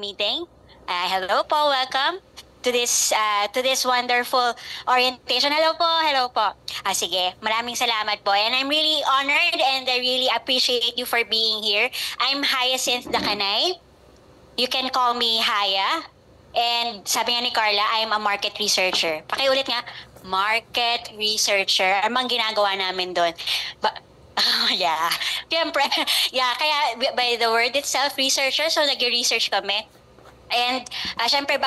meeting. Hello po, welcome to this wonderful orientation. Hello po. Sige, maraming salamat po. And I'm really honored and I really appreciate you for being here. I'm Hyacinth Dacanay. You can call me Haya. And sabi nga ni Carla, I'm a market researcher. Pakiulit nga, market researcher. Ano bang ginagawa namin doon? Yeah. Siyempre, yeah, kaya by the word itself, researcher, so nag-research kami. And syempre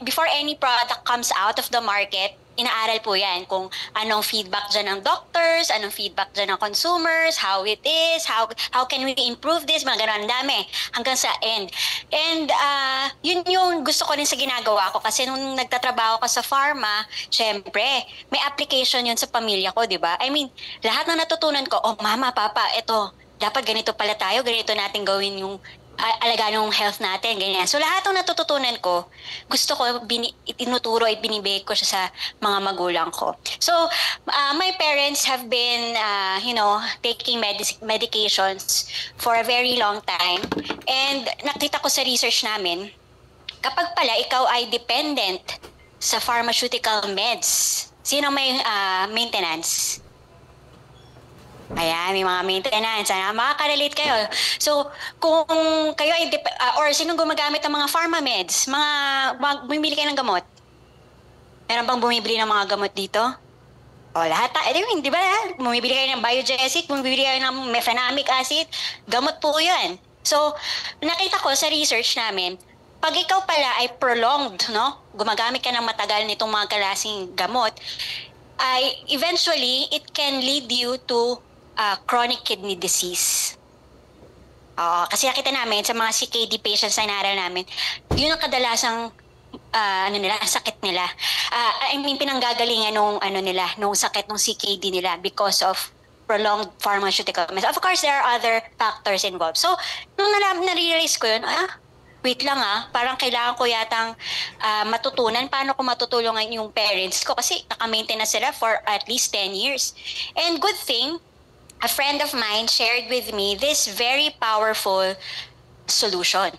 before any product comes out of the market, inaaral po yan kung anong feedback dyan ng doctors, anong feedback dyan ng consumers, how it is, how can we improve this, mga ganun, dami, hanggang sa end. And yun yung gusto ko rin sa ginagawa ko kasi nung nagtatrabaho ko sa pharma, syempre, may application yun sa pamilya ko, di ba? I mean, lahat ng natutunan ko, mama, papa, eto, dapat ganito pala tayo, ganito natin gawin yung alagaan ng health natin, ganyan. So lahat ng natututunan ko, gusto ko tinuturo at binibigay ko siya sa mga magulang ko. So my parents have been, taking medications for a very long time. And nakita ko sa research namin, kapag pala ikaw ay dependent sa pharmaceutical meds, sino may maintenance? Ayan, may mga maintenance. Makaka-relate kayo. So, kung kayo ay, or sinong gumagamit ng mga pharma meds, bumibili kayo ng gamot? Meron bang bumibili ng mga gamot dito? Lahat. Di ba? Bumibili kayo ng Biogesic, bumibili kayo ng mefenamic acid. Gamot po yan. So, nakita ko sa research namin, pag ikaw pala ay prolonged, no? Gumagamit ka ng matagal nitong mga klaseng gamot, ay eventually, it can lead you to chronic kidney disease. Kasi nakita namin sa mga CKD patients na inaral namin, yun ang kadalasang sakit nila. Pinanggagalingan nung sakit ng CKD nila because of prolonged pharmaceutical meds. Of course, there are other factors involved. So, nung na-realize ko yun, wait lang parang kailangan ko yatang matutunan paano ko matutulungan yung parents ko kasi naka-maintain na sila for at least 10 years. And good thing, a friend of mine shared with me this very powerful solution.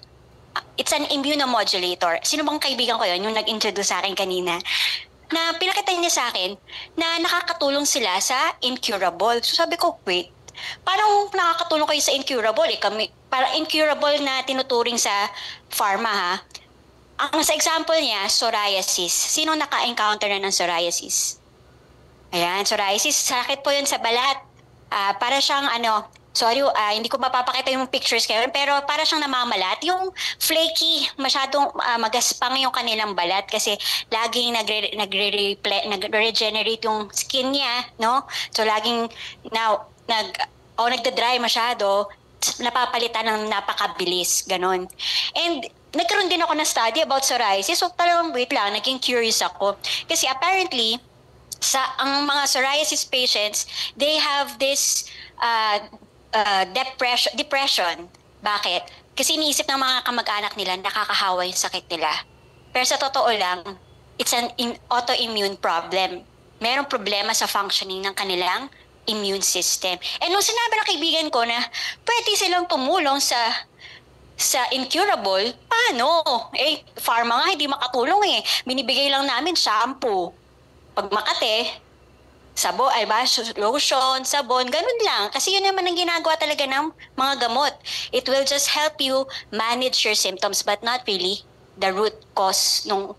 It's an immunomodulator. Sino bang kaibigan ko yun, yung nag-introduce sa akin kanina, na pinakita niya sa akin na nakakatulong sila sa incurable. So sabi ko, wait, parang nakakatulong kayo sa incurable? Parang incurable na tinuturing sa pharma, Ang sa example niya, psoriasis. Sino naka-encounter na ng psoriasis? Ayan, psoriasis, sakit po yun sa balat. Para siyang hindi ko mapapakita yung pictures kayo, pero para siyang namamalat, yung flaky, masyadong magaspang yung kanilang balat kasi laging nagre-regenerate yung skin niya, no? So laging nagda-dry masyado, napapalitan ng napakabilis, ganun. And nagkaroon din ako ng study about psoriasis, so talagang wait lang, naging curious ako. Kasi apparently, ang mga psoriasis patients, they have this depression. Bakit? Kasi iniisip ng mga kamag-anak nila nakakahawa yung sakit nila. Pero sa totoo lang, it's an autoimmune problem. Merong problema sa functioning ng kanilang immune system. And nung sinabi ng kaibigan ko na pwede silang tumulong sa incurable, paano? Pharma nga hindi makatulong Binibigay lang namin shampoo. Pag Makate, lotion, sabon, ganun lang. Kasi yun naman ang ginagawa talaga ng mga gamot. It will just help you manage your symptoms but not really the root cause nung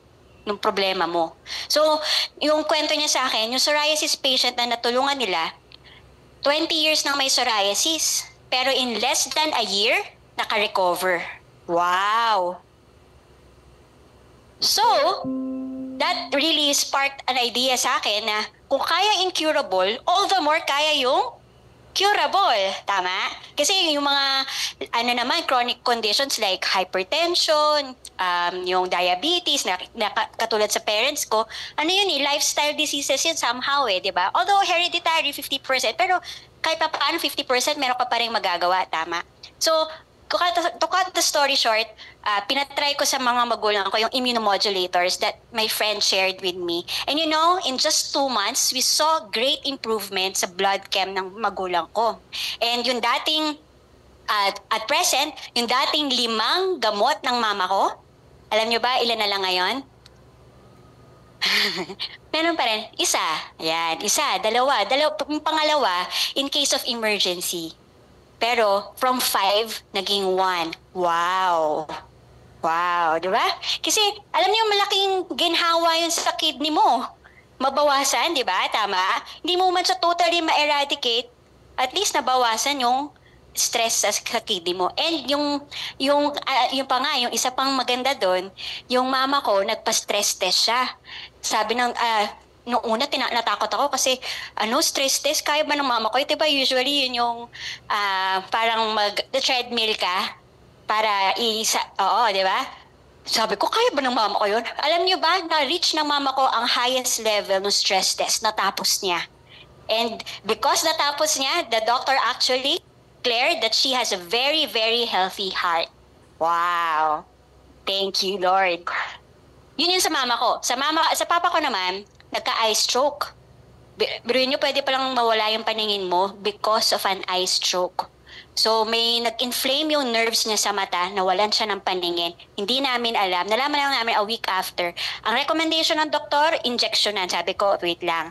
problema mo. So, yung kwento niya sa akin, yung psoriasis patient na natulungan nila, 20 years nang may psoriasis, pero in less than a year, naka-recover. Wow! So, that really sparked an idea sa akin na kung kaya incurable, all the more kaya yung curable. Tama? Kasi yung mga chronic conditions like hypertension, yung diabetes, na katulad sa parents ko, lifestyle diseases yun somehow di ba? Although hereditary 50%, pero kahit pa paano 50% meron ka pa rin magagawa. Tama? So, to cut the story short, pinatry ko sa mga magulang ko yung immunomodulators that my friend shared with me. And in just 2 months, we saw great improvement sa blood chem ng magulang ko. And yung dating At present, yung dating 5 gamot ng mama ko, alam nyo ba ilan na lang ngayon? Meron pa rin. Isa. Yan. Isa. Dalawa. Yung pangalawa, in case of emergency. Pero, from 5, naging 1. Wow. Wow. Di ba? Kasi, alam niyo, malaking ginhawa yun sa kidney mo. Mabawasan, di ba? Tama? Hindi mo man sa totally ma-eradicate, at least nabawasan yung stress sa kidney mo. And yung pa nga, yung isa pang maganda doon, yung mama ko, nagpa-stress test siya. Sabi ng, nung una, natakot ako kasi, stress test, kaya ba ng mama ko? Diba usually yun yung parang mag-treadmill ka para oo, di ba? Sabi ko, kaya ba ng mama ko yun? Alam niyo ba, na-reach ng mama ko ang highest level ng stress test, natapos niya. And because natapos niya, the doctor actually declared that she has a very, very healthy heart. Wow. Thank you, Lord. Yun yung sa mama ko. Sa papa ko naman, nagka-eye stroke. Biruin nyo, pwede palang mawala yung paningin mo because of an eye stroke. So may nag-inflame yung nerves niya sa mata, nawalan siya ng paningin. Hindi namin alam. Nalaman lang namin a week after. Ang recommendation ng doktor, injectionan. Sabi ko, wait lang.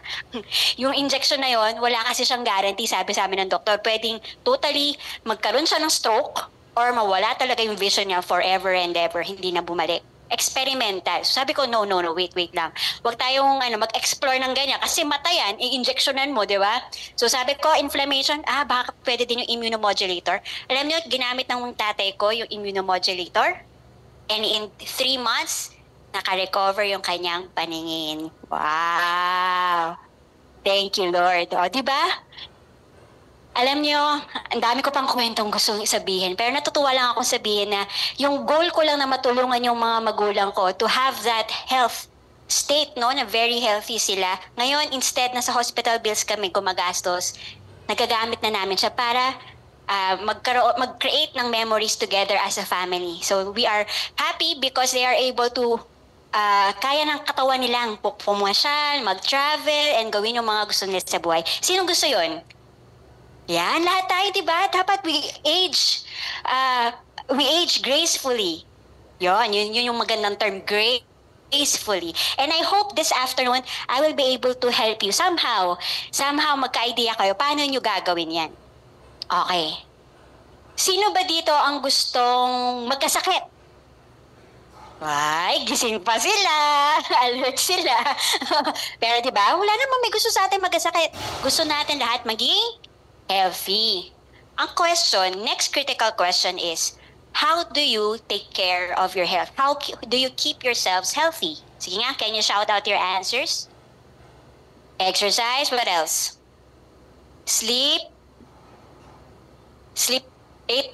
Yung injection na yon, wala kasi siyang guarantee, sabi sa amin ng doktor. Pwedeng totally magkaroon siya ng stroke or mawala talaga yung vision niya forever and ever. Hindi na bumalik. Experimental. So sabi ko, no, wait lang. Huwag tayong mag-explore ng ganyan. Kasi mata yan, i-injectionan mo, di ba? So sabi ko, inflammation, baka pwede din yung immunomodulator. Alam niyo, ginamit ng tatay ko yung immunomodulator. And in 3 months, naka-recover yung kanyang paningin. Wow! Thank you, Lord. O, di ba? Alam niyo, ang dami ko pang kwentong gusto sabihin. Pero natutuwa lang akong sabihin na yung goal ko lang na matulungan yung mga magulang ko to have that health state, no, na very healthy sila. Ngayon, instead na sa hospital bills kami gumagastos, nagagamit na namin siya para mag-create ng memories together as a family. So we are happy because they are able to kaya ng katawan nilang pumasyal, mag-travel, and gawin yung mga gusto nila sa buhay. Sinong gusto yun? Yan, lahat tayo, di ba? Dapat we age gracefully. Yun yung magandang term, gracefully. And I hope this afternoon, I will be able to help you somehow magka-idea kayo, paano nyo gagawin yan? Okay. Sino ba dito ang gustong magkasakit? Ay, gising pa sila. Alert sila. Pero di ba, wala naman may gusto sa atin magkasakit. Gusto natin lahat maging healthy. Ang question, next critical question is, how do you take care of your health? How do you keep yourselves healthy? Sige nga, can you shout out your answers? Exercise, what else? Sleep. Sleep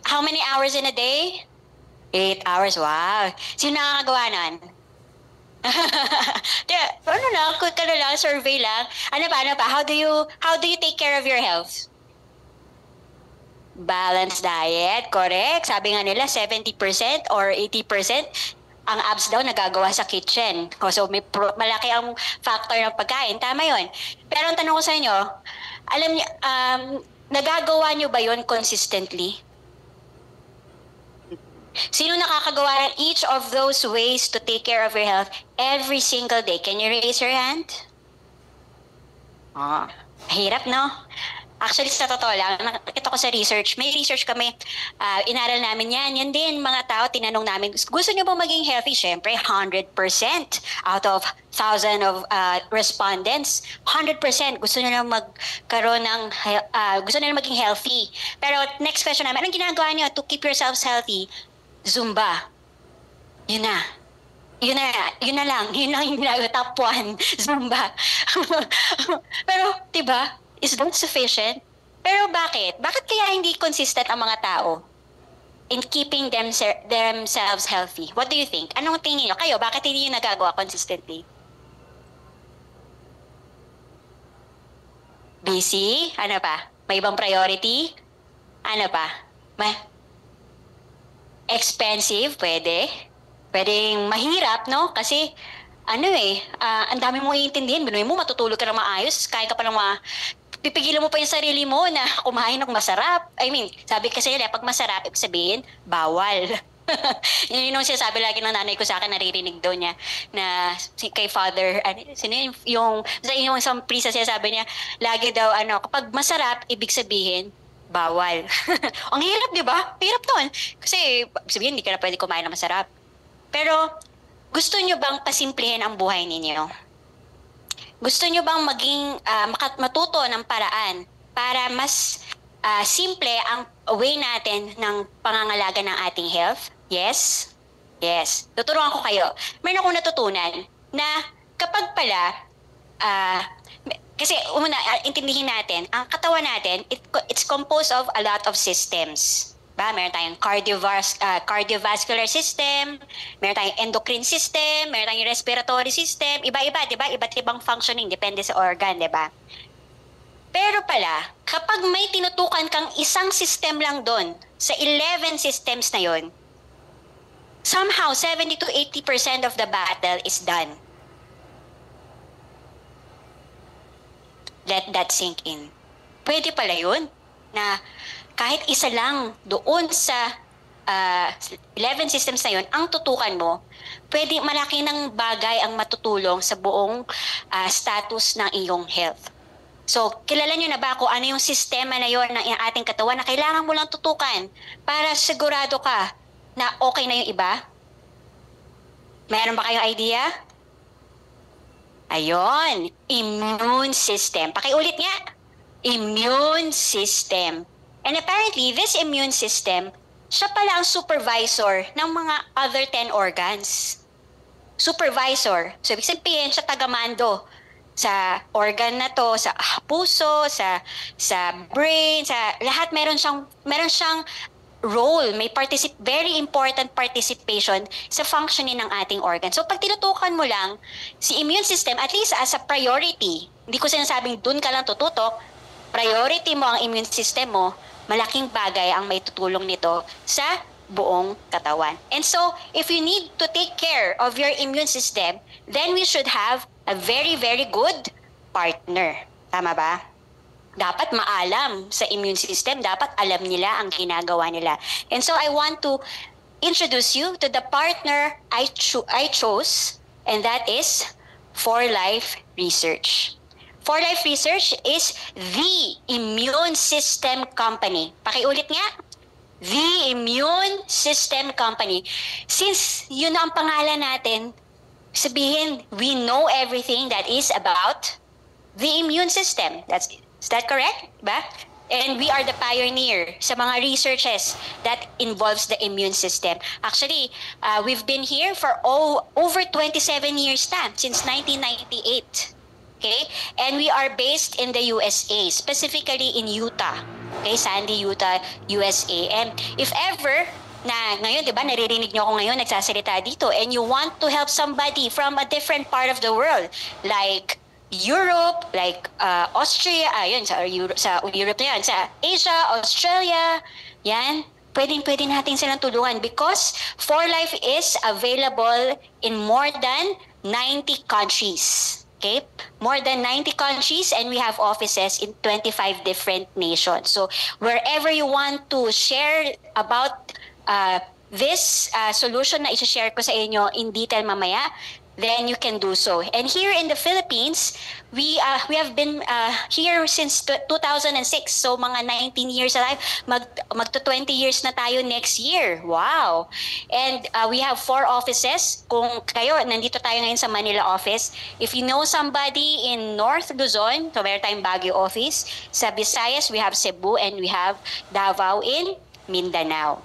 how many hours in a day? 8 hours, wow. Sino nakakagawa nun? Survey lang. Ano pa? How do you take care of your health? Balanced diet, correct. Sabi nga nila 70% or 80% ang abs daw nagagawa sa kitchen. So malaki ang factor ng pagkain. Tama yon. Pero ang tanong ko sa inyo, alam niyo, nagagawa niyo ba yon consistently? Sino nakakagawa ng each of those ways to take care of your health every single day? Can you raise your hand? Hirap, no? Actually, sa totoo lang, nakita ko sa research, may research kami, inaral namin yan din, mga tao, tinanong namin, gusto nyo ba maging healthy? Siyempre, 100% out of 1,000 of respondents, 100% gusto nyo na magkaroon ng, gusto nyo na maging healthy. Pero next question namin, anong ginagawa nyo to keep yourselves healthy? Zumba. Yun na lang yung top 1, Zumba. Pero, diba, is that sufficient? Pero bakit? Bakit kaya hindi consistent ang mga tao in keeping themselves healthy? What do you think? Anong tingin nyo? Kayo, bakit hindi nyo nagagawa consistently? Busy? Ano pa? May ibang priority? Ano pa? Expensive? Pwede. Pwedeng mahirap, no? Kasi, ang dami mong iintindihin. Binuhin mo, matutulog ka ng maayos, kain ka pa ng pipigilan mo pa yung sarili mo na kumain ng masarap. I mean, sabi kasi nila, pag masarap, ibig sabihin, bawal. Yun yung sinasabi lagi ng nanay ko sa akin, naririnig daw niya, na kay father, sino yung isang priest sinasabi niya, lagi daw, kapag masarap, ibig sabihin, bawal. Ang hirap, di ba? Hirap nun. Kasi, sabihin, hindi ka na pwede kumain ng masarap. Pero, gusto nyo bang pasimplihin ang buhay ninyo? Gusto nyo bang matuto ng paraan para mas simple ang way natin ng pangangalaga ng ating health? Yes? Yes. Tuturuan ko kayo. Meron akong natutunan na kapag pala, kasi intindihin natin, ang katawan natin, it's composed of a lot of systems. Meron tayong cardiovascular system, meron tayong endocrine system, meron tayong respiratory system, iba-iba, di ba? Iba't ibang functioning, depende sa organ, di ba? Pero pala, kapag may tinutukan kang isang system lang doon, sa 11 systems na yon, somehow 70 to 80% of the battle is done. Let that sink in. Pwede pala yun, na kahit isa lang doon sa 11 systems na yun, ang tutukan mo, pwede malaki ng bagay ang matutulong sa buong status ng iyong health. So, kilala nyo na ba kung ano yung sistema na yun ng ating katawan na kailangan mo lang tutukan para sigurado ka na okay na yung iba? Meron ba kayong idea? Ayun, immune system. Pakiulit nga, immune system. And apparently, this immune system, siya pala ang supervisor ng mga other 10 organs. Supervisor. So, ibig sabihin, siya tagamando sa organ na to, sa puso, sa brain, sa lahat meron siyang role, may very important participation sa functioning ng ating organ. So, pag tinutukan mo lang si immune system, at least as a priority, hindi ko sinasabing dun ka lang tututok, priority mo ang immune system mo, malaking bagay ang may tutulong nito sa buong katawan. And so, if you need to take care of your immune system, then we should have a very, very good partner. Tama ba? Dapat maalam sa immune system, dapat alam nila ang ginagawa nila. And so, I want to introduce you to the partner I chose, and that is 4Life Research. 4Life Research is the immune system company. Pakiulit nga, the immune system company. Since yun ang pangalan natin, sabihin, we know everything that is about the immune system. Is that correct? Ba? And we are the pioneer sa mga researches that involves the immune system. Actually, we've been here for over 27 years na, since 1998. Okay? And we are based in the USA, specifically in Utah. Okay? Sandy, Utah, USA. And if ever, na ngayon, di ba, naririnig nyo ako ngayon, nagsasalita dito, and you want to help somebody from a different part of the world, like Europe, like Austria, yun, sa Europe na yan, sa Asia, Australia, yan, pwede natin silang tulungan because 4Life is available in more than 90 countries. Okay, more than 90 countries, and we have offices in 25 different nations. So wherever you want to share about this solution na i-share ko sa inyo in detail mamaya, then you can do so. And here in the Philippines, we have been here since 2006. So mga 19 years alive, magto 20 years na tayo next year. Wow! And we have 4 offices. Kung kayo, nandito tayo ngayon sa Manila office. If you know somebody in North Luzon, so meron tayong Baguio office. Sa Visayas, we have Cebu, and we have Davao in Mindanao.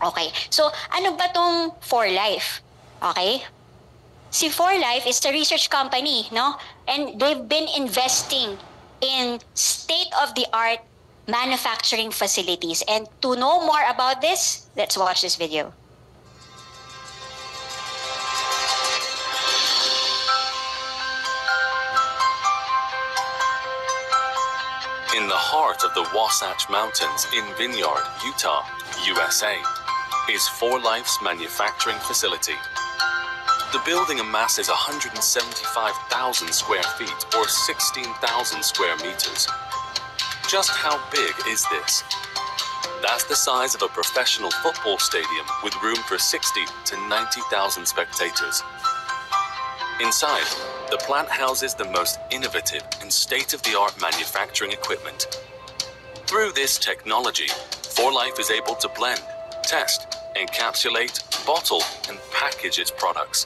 Okay. So ano ba tong 4Life? Okay? Si 4Life is a research company, no? And they've been investing in state-of-the-art manufacturing facilities. And to know more about this, let's watch this video. In the heart of the Wasatch Mountains in Vineyard, Utah, USA, is 4Life's manufacturing facility. The building amasses 175,000 square feet or 16,000 square meters Just how big is this? That's the size of a professional football stadium with room for 60 to 90,000 spectators. Inside, the plant houses the most innovative and state-of-the-art manufacturing equipment. Through this technology, 4Life is able to blend, test, encapsulate, bottle, and package its products.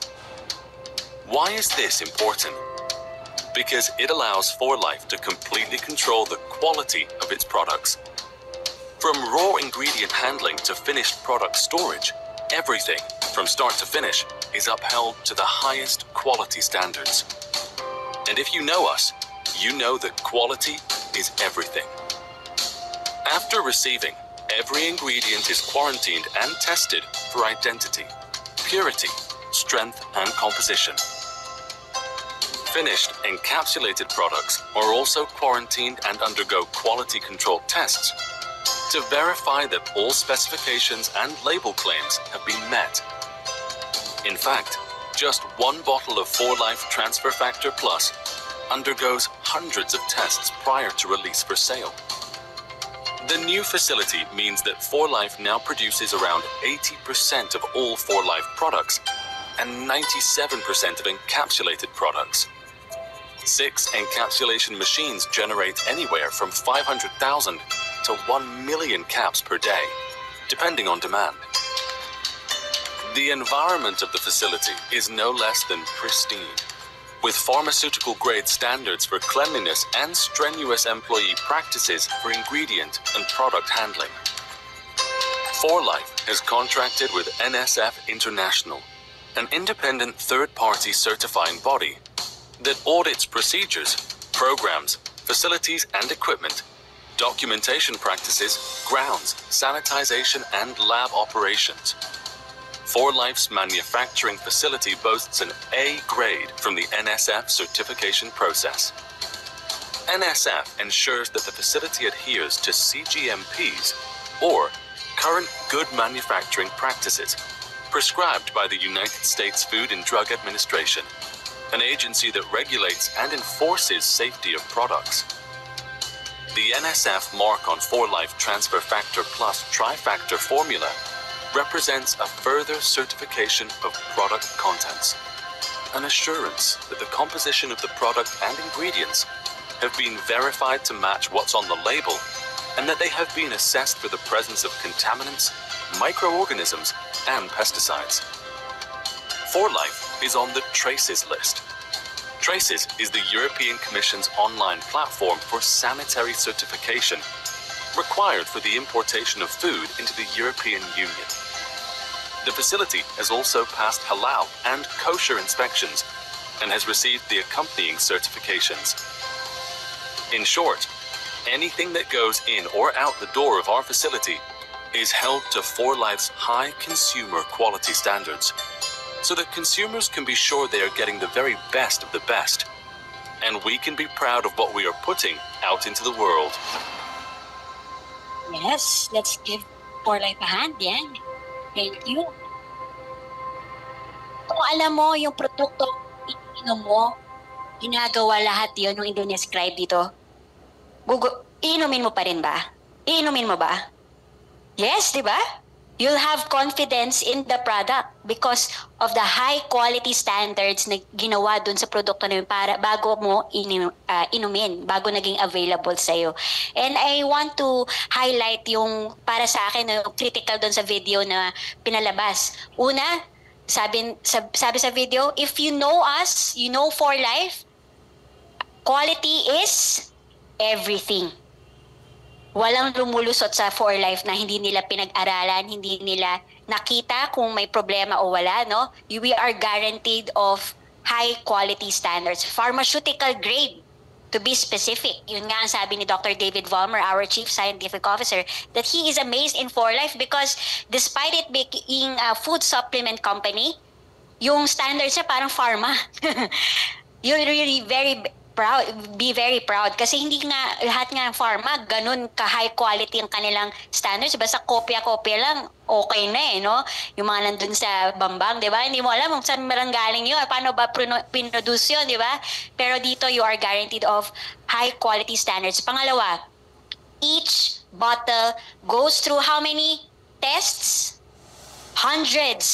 Why is this important? Because it allows 4Life to completely control the quality of its products. From raw ingredient handling to finished product storage, everything, from start to finish, is upheld to the highest quality standards. And if you know us, you know that quality is everything. After receiving, every ingredient is quarantined and tested for identity, purity, strength, and composition. Finished encapsulated products are also quarantined and undergo quality control tests to verify that all specifications and label claims have been met. In fact, just one bottle of 4Life Transfer Factor Plus undergoes hundreds of tests prior to release for sale. The new facility means that 4Life now produces around 80% of all 4Life products and 97% of encapsulated products. 6 encapsulation machines generate anywhere from 500,000 to 1 million caps per day, depending on demand. The environment of the facility is no less than pristine, with pharmaceutical-grade standards for cleanliness and strenuous employee practices for ingredient and product handling. 4Life has contracted with NSF International, an independent third-party certifying body that audits procedures, programs, facilities and equipment, documentation practices, grounds, sanitization, and lab operations. 4Life's manufacturing facility boasts an A grade from the NSF certification process. NSF ensures that the facility adheres to CGMPs, or Current Good Manufacturing Practices, prescribed by the United States Food and Drug Administration, an agency that regulates and enforces safety of products. The NSF mark on 4Life Transfer Factor Plus Trifactor formula represents a further certification of product contents, an assurance that the composition of the product and ingredients have been verified to match what's on the label, and that they have been assessed for the presence of contaminants, microorganisms, and pesticides. 4Life is on the TRACES list. TRACES is the European Commission's online platform for sanitary certification, required for the importation of food into the European Union. The facility has also passed halal and kosher inspections and has received the accompanying certifications. In short, anything that goes in or out the door of our facility is held to 4Life's high consumer quality standards, so that consumers can be sure they are getting the very best of the best, and we can be proud of what we are putting out into the world. Yes, let's give 4Life a hand, yan. Thank you. Kung alam mo yung produkto ininom mo, ginagawa lahat yun nung i-describe dito, iinumin mo pa rin ba? Iinumin mo ba? Yes, di ba? You'll have confidence in the product because of the high quality standards na ginawa dun sa produkto na yun para bago mo inumin, bago naging available sa'yo. And I want to highlight yung para sa akin na critical dun sa video na pinalabas. Una, sabi sa video, if you know us, you know 4Life, quality is everything. Walang lumulusot sa 4Life na hindi nila pinag-aralan, hindi nila nakita kung may problema o wala, no? We are guaranteed of high quality standards, pharmaceutical grade to be specific. Yun nga ang sabi ni Dr. David Vollmer, our Chief Scientific Officer, that he is amazed in 4Life because despite it being a food supplement company, yung standards niya parang pharma. You're really be very proud kasi hindi nga lahat nga ng pharma ganun ka high quality ang kanilang standards. Basta kopya-kopya lang okay na no? Yung mga nandun sa Bambang, di ba? Hindi mo alam kung saan maranggaling yun, paano ba pinroduce yun, di ba? Pero dito you are guaranteed of high quality standards. Pangalawa, Each bottle goes through how many tests? Hundreds.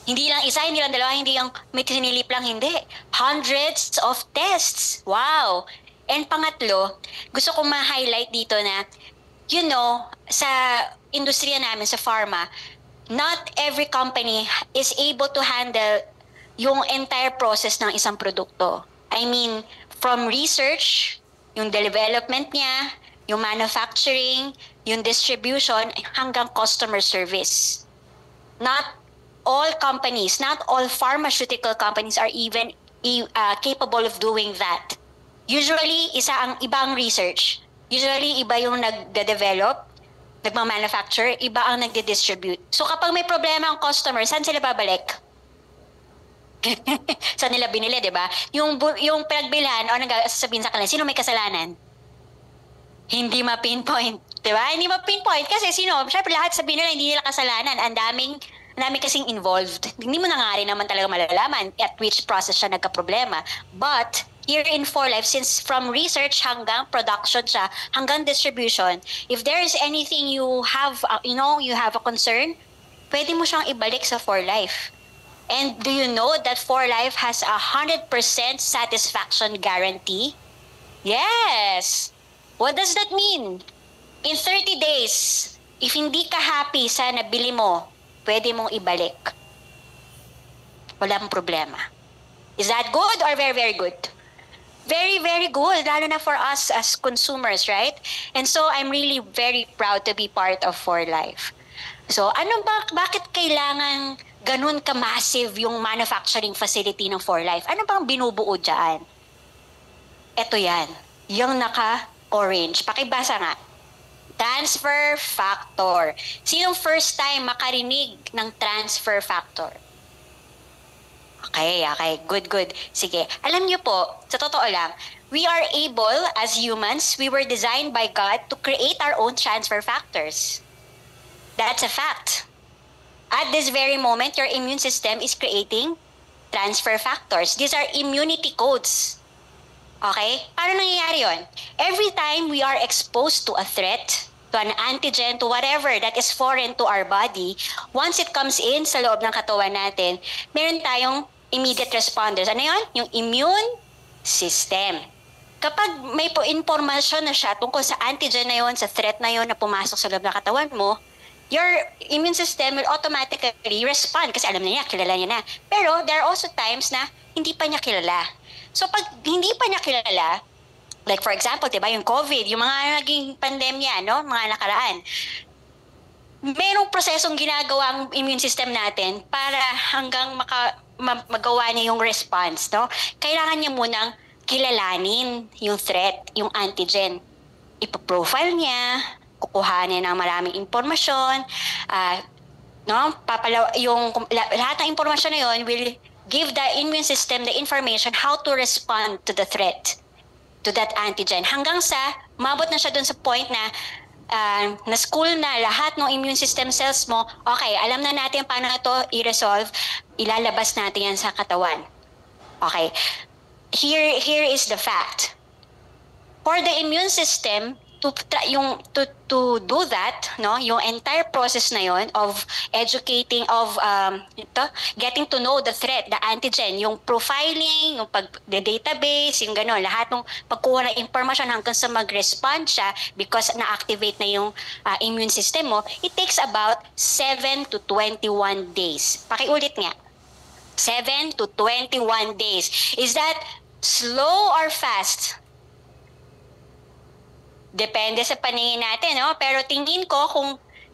Hindi lang isa, hindi lang dalawa, hindi yung may sinilip lang, hindi. Hundreds of tests. Wow! And pangatlo, gusto kong ma-highlight dito na, you know, sa industriya namin, sa pharma, not every company is able to handle yung entire process ng isang produkto. I mean, from research, yung development niya, yung manufacturing, yung distribution, hanggang customer service. Not all companies, not all pharmaceutical companies are even capable of doing that. Usually, ibang research. Usually, iba yung nagde-develop, nagma-manufacture, iba ang nagde-distribute. So kapag may problema ang customer, saan sila babalik? Saan nila binili, di ba? Yung pinagbilhan, o sasabihin sa kanila, sino may kasalanan? Hindi ma-pinpoint, di ba? Hindi ma-pinpoint kasi syempre lahat sabihin nila hindi nila kasalanan. Ang daming kasing involved. Hindi mo na nga rin naman talaga malalaman at which process siya nagka-problema. But here in 4Life, since from research hanggang production siya, hanggang distribution, if there is anything you have a concern, pwede mo siyang ibalik sa 4Life. And do you know that 4Life has 100% satisfaction guarantee? Yes! What does that mean? In 30 days, if hindi ka happy sa nabili mo, pwede mong ibalik. Walang problema. Is that good or very, very good? Very, very good, lalo na for us as consumers, right? And so, I'm really very proud to be part of 4Life. So, bakit kailangan ganun ka-massive yung manufacturing facility ng 4Life? Ano bang binubuo dyan? Ito yan. Yung naka-orange. Pakibasa nga. Transfer factor. Sinong first time makarinig ng transfer factor? Okay. Good. Sige. Alam niyo po, sa totoo lang, we are able, as humans, we were designed by God to create our own transfer factors. That's a fact. At this very moment, your immune system is creating transfer factors. These are immunity codes. Okay? Paano nangyayari yun? Every time we are exposed to a threat, to an antigen, to whatever that is foreign to our body, once it comes in sa loob ng katawan natin, meron tayong immediate responders. Ano yun? Yung immune system. Kapag may informasyon na siya tungkol sa antigen na yun, sa threat na yun na pumasok sa loob ng katawan mo, your immune system will automatically respond kasi alam niya, kilala niya na. Pero there are also times na hindi pa niya kilala. So pag hindi pa niya kilala, like for example, diba, yung COVID, yung mga naging pandemya, no, mga nakaraan, merong prosesong ginagawa ang immune system natin para hanggang magawa niya yung response, no? Kailangan niya munang kilalanin yung threat, yung antigen. Ipoprofile niya, kukuhanin ng maraming impormasyon, lahat ng impormasyon na yun will give the immune system the information how to respond to the threat, to that antigen. Hanggang sa, mabot na siya dun sa point na na-school na lahat ng immune system cells mo, okay, alam na natin paano ito i-resolve, ilalabas natin yan sa katawan. Okay, here is the fact. For the immune system, to do that, no, yung entire process na yon of educating, of getting to know the threat, the antigen, yung profiling, yung the database, yung gano'n, lahat ng pagkuha ng information hanggang sa mag-respond siya because na-activate na yung immune system mo, it takes about 7 to 21 days. Pakiulit nga. 7 to 21 days. Is that slow or fast? Depende sa paningin natin, no? Pero tingin ko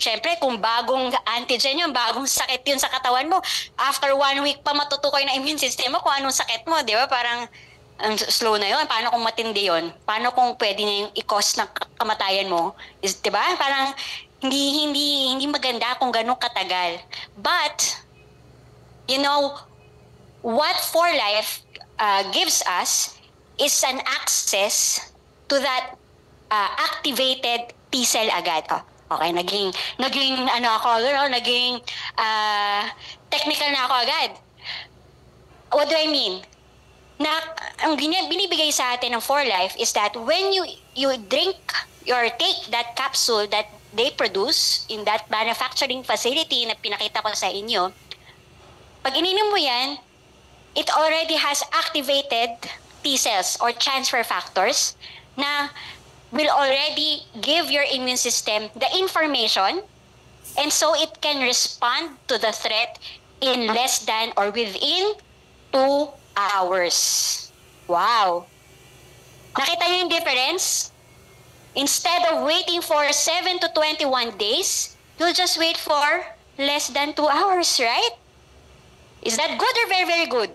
syempre, kung bagong antigen yun, bagong sakit yun sa katawan mo, after 1 week pa matutukoy na immune system mo kung anong sakit mo, di ba? Parang slow na yun. Paano kung matindi yun? Paano kung pwede na yung i-cause ng kamatayan mo? Di ba? Parang hindi maganda kung ganun katagal. But, you know, what 4Life gives us is an access to that activated T-cell agad. Okay, naging technical na ako agad. What do I mean? Ang binibigay sa atin ng 4Life is that when you drink or take that capsule that they produce in that manufacturing facility na pinakita ko sa inyo, pag ininom mo yan, it already has activated T cells or transfer factors na will already give your immune system the information, and so it can respond to the threat in less than or within 2 hours. Wow! Nakita niyo yung difference? Instead of waiting for 7 to 21 days, you'll just wait for less than 2 hours, right? Is that good or very, very good?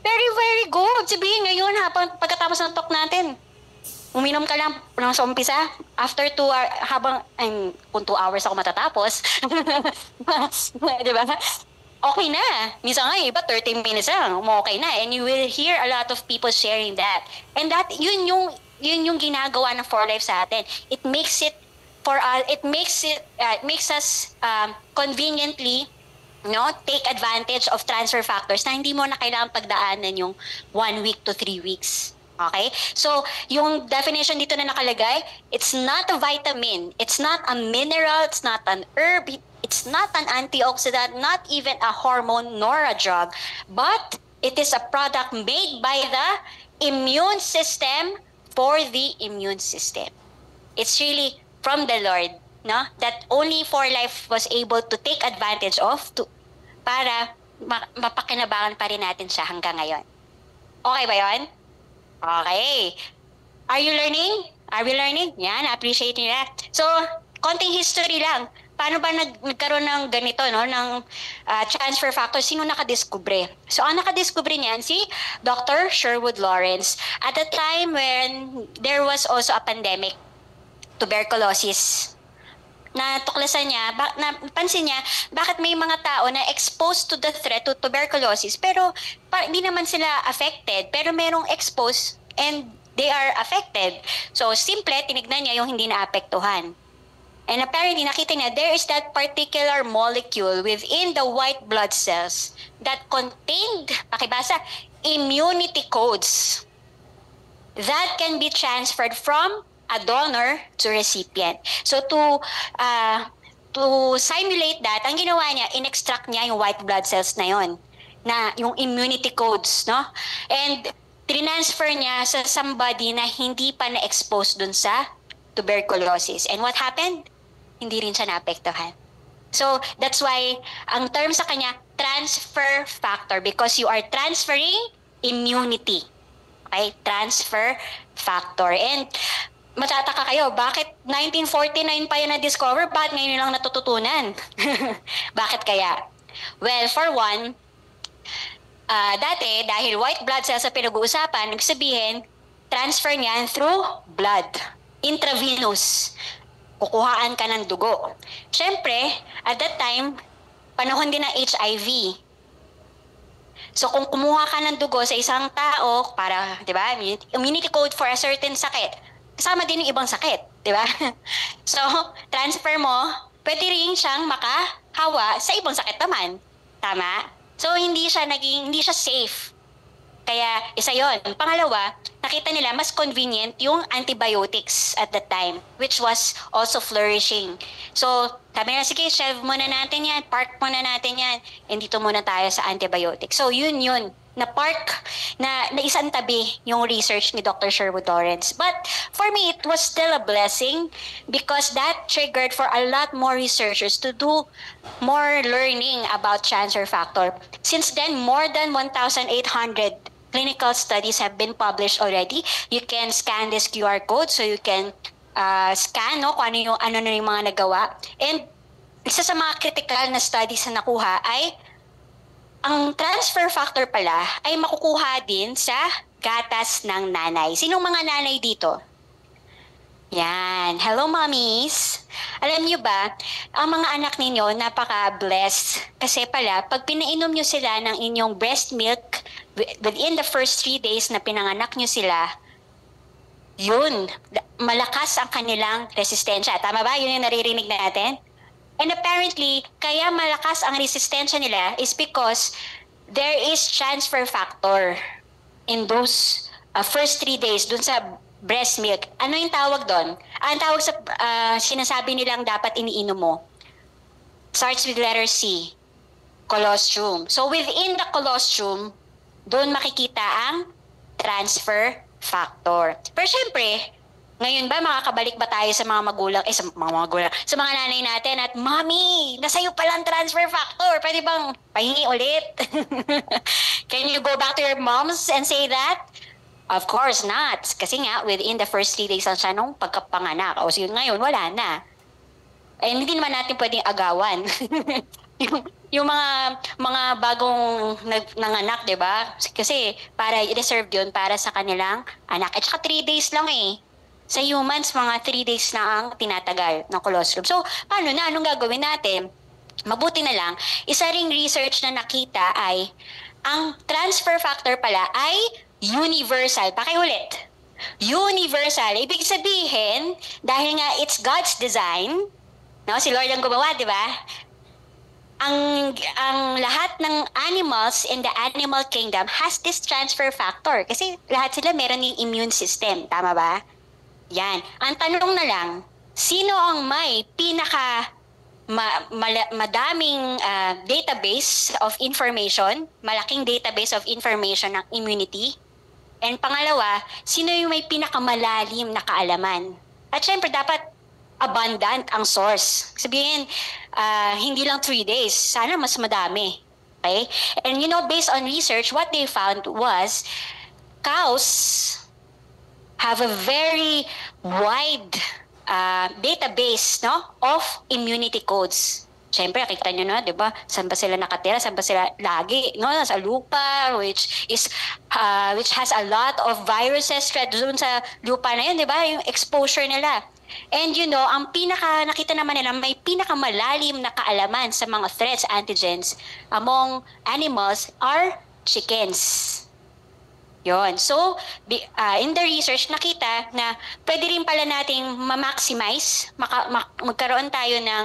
Very, very good. Sabihin ngayon, pagkatapos ng talk natin, uminom ka lang sa umpisa, after 2 hours, kung 2 hours ako matatapos, di ba? Okay na. Minsan nga, iba 30 minutes lang, okay na. And you will hear a lot of people sharing that. And that, yun yung ginagawa ng 4Life sa atin. It makes us conveniently take advantage of transfer factors na hindi mo na kailangan pagdaanan yung 1 week to 3 weeks. Okay? So, yung definition dito na nakalagay, it's not a vitamin, it's not a mineral, it's not an herb, it's not an antioxidant, not even a hormone nor a drug, but it is a product made by the immune system for the immune system. It's really from the Lord, no? That only 4Life was able to take advantage of para mapakinabangan pa rin natin siya hanggang ngayon. Okay ba yun? Okay. Are you learning? Are we learning? Yan, appreciate niyo na. So, konting history lang. Paano ba nagkaroon ng ganito, no? Ng transfer factor? Sino nakadiskubre? So, ang nakadiskubre niyan, si Dr. Sherwood Lawrence. At the time when there was also a pandemic, tuberculosis, natuklasan niya, napansin niya, bakit may mga tao na exposed to the threat to tuberculosis, pero hindi naman sila affected, pero merong exposed and they are affected. So, simple, tinignan niya yung hindi naapektuhan. And apparently, nakita niya, there is that particular molecule within the white blood cells that contained, pakibasa, immunity codes that can be transferred from a donor to recipient. So to simulate that, ang ginawa niya, in-extract niya yung white blood cells na yon, na yung immunity codes, no? And transfer niya sa somebody na hindi pa na-expose dun sa tuberculosis. And what happened? Hindi rin siya naapektuhan. So that's why ang term sa kanya, transfer factor, because you are transferring immunity. Okay? Transfer factor. And matataka kayo, bakit 1949 pa yun na-discover? Bakit ngayon lang natututunan? Bakit kaya? Well, for one, dati, dahil white blood cells sa pinag-uusapan, ibig sabihin, transfer niyan through blood, intravenous. Kukuhaan ka ng dugo. Siyempre, at that time, panahon din ng HIV. So kung kumuha ka ng dugo sa isang tao, para, di ba, immunity code for a certain sakit, kasama din yung ibang sakit, di ba? So, transfer mo, pwede rin siyang makahawa sa ibang sakit naman. Tama? So, hindi siya safe. Kaya, isa yon. Pangalawa, nakita nila mas convenient yung antibiotics at that time, which was also flourishing. So, sabi na, sige, shelve muna natin yan, park muna natin yan, and dito muna tayo sa antibiotics. So, yun, na-park, na isang tabi yung research ni Dr. Sherwood Lawrence. But for me, it was still a blessing because that triggered for a lot more researchers to do more learning about transfer factor. Since then, more than 1,800 clinical studies have been published already. You can scan this QR code so you can scan kung ano na yung mga nagawa. And isa sa mga critical na studies na nakuha ay ang transfer factor pala ay makukuha din sa gatas ng nanay. Sinong mga nanay dito? Yan. Hello, mommies. Alam niyo ba, ang mga anak ninyo napaka-blessed. Kasi pala, pag pinainom niyo sila ng inyong breast milk within the first 3 days na pinanganak niyo sila, yun, malakas ang kanilang resistensya. Tama ba? Yun yung naririnig natin? And apparently, kaya malakas ang resistensya nila is because there is transfer factor in those first 3 days dun sa breast milk. Ano yung tawag doon? ang tawag sa sinasabi nilang dapat iniinom mo, starts with letter C, colostrum. So within the colostrum, doon makikita ang transfer factor. Pero syempre, ngayon ba makakabalik ba tayo sa mga magulang, sa mga nanay natin at, Mommy, nasa'yo palang transfer factor. Pwede bang pahingi ulit? Can you go back to your moms and say that? Of course not. Kasi nga, within the first 3 days lang siya nung pagkapanganak. O sige, ngayon, wala na. Eh, hindi naman natin pwedeng agawan. yung mga bagong nanganak, 'di ba? Kasi para i-reserve 'yun para sa kanilang anak. At saka 3 days lang eh. Sa humans, mga 3 days na ang tinatagal ng colostrum. So, paano na? Anong gagawin natin? Mabuti na lang, isa ring research na nakita ay ang transfer factor pala ay universal. Pakiulit. Universal. Ibig sabihin, dahil nga it's God's design, no? Si Lord ang gumawa, di ba? Ang lahat ng animals in the animal kingdom has this transfer factor. Kasi lahat sila meron yung immune system. Tama ba? Yan. Ang tanong na lang, sino ang may madaming database of information, malaking database of information ng immunity? And pangalawa, sino yung may pinakamalalim na kaalaman? At syempre, dapat abundant ang source. Sabihin, hindi lang 3 days. Sana mas madami. Okay? And based on research, what they found was cows have a very wide database of immunity codes. Siyempre, nakita nyo na, di ba? Saan ba sila nakatira? Saan ba sila lagi? Sa lupa, which has a lot of viruses doon sa lupa na yun, di ba? Yung exposure nila. And ang nakita naman nila, may pinakamalalim na kaalaman sa mga threats, antigens among animals are chickens. Yon. So, in the research, nakita na pwede rin pala nating ma-maximize, magkaroon tayo ng,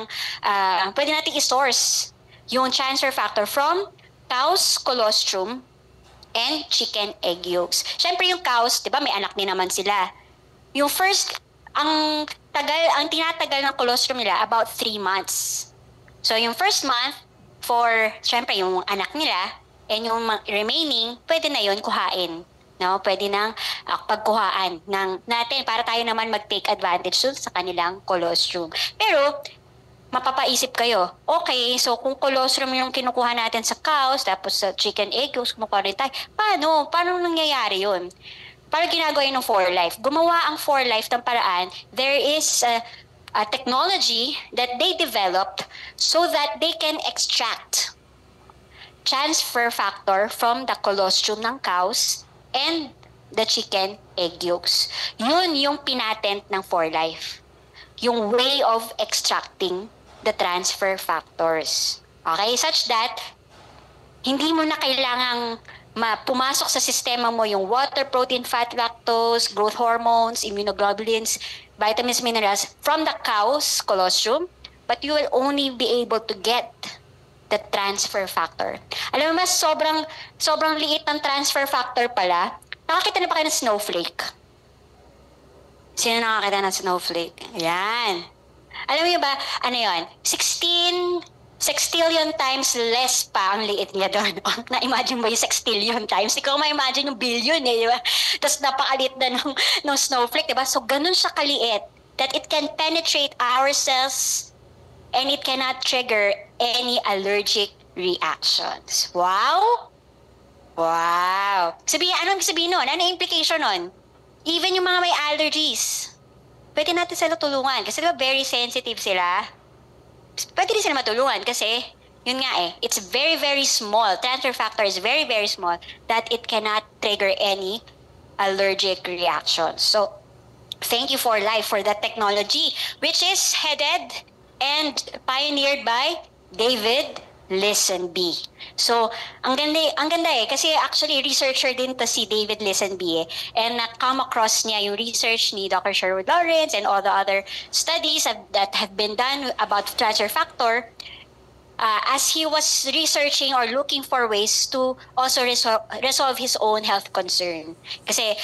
pwede nating i-source yung transfer factor from cow's colostrum and chicken egg yolks. Siyempre yung cows, di ba, may anak din naman sila. Yung first, ang tinatagal ng colostrum nila, about 3 months. So, yung first month, siyempre, yung anak nila, and yung remaining, pwede na yun kuhain. Pwede nang pagkuhaan natin para tayo naman mag-take advantage sa kanilang colostrum. Pero, mapapaisip kayo, okay, so kung colostrum yung kinukuha natin sa cows, tapos sa chicken egg, kumukuha rin tayo, paano nangyayari yun? Para ginagawa yun ng 4Life. Gumawa ang 4Life ng paraan, there is a technology that they developed so that they can extract transfer factor from the colostrum ng cows and the chicken egg yolks. Yun yung pinatent ng 4Life. Yung way of extracting the transfer factors. Okay? Such that, hindi mo na kailangang pumasok sa sistema mo yung water, protein, fat, lactose, growth hormones, immunoglobulins, vitamins, minerals from the cow's colostrum, but you will only be able to get the transfer factor. Alam mo mas sobrang liit ng transfer factor pala. Nakakita na ba kayo ng snowflake? Sino nakakita ng snowflake? Ayan. Alam mo ba, ano yun? 16 sextillion times less pa ang liit niya doon. Na-imagine mo yung sextillion times. Ikaw ma-imagine yung billion di ba? Tapos napakaliit na ng snowflake, di ba? So ganun siya kaliit that it can penetrate our cells and it cannot trigger any allergic reactions. Wow! Wow! Anong sabihin nun? Ano implication nun? Even yung mga may allergies, pwede natin sila tulungan. Kasi diba very sensitive sila? Pwede rin sila matulungan kasi, yun nga it's very, very small. Transfer factor is very, very small that it cannot trigger any allergic reactions. So, thank you 4Life for that technology, which is headed and pioneered by David Lisenby. So, ang ganda kasi actually researcher din to si David Lisenby and na-come across niya yung research ni Dr. Sherwood Lawrence and all the other studies that have been done about transfer factor. as he was researching or looking for ways to also resolve his own health concern. Kasi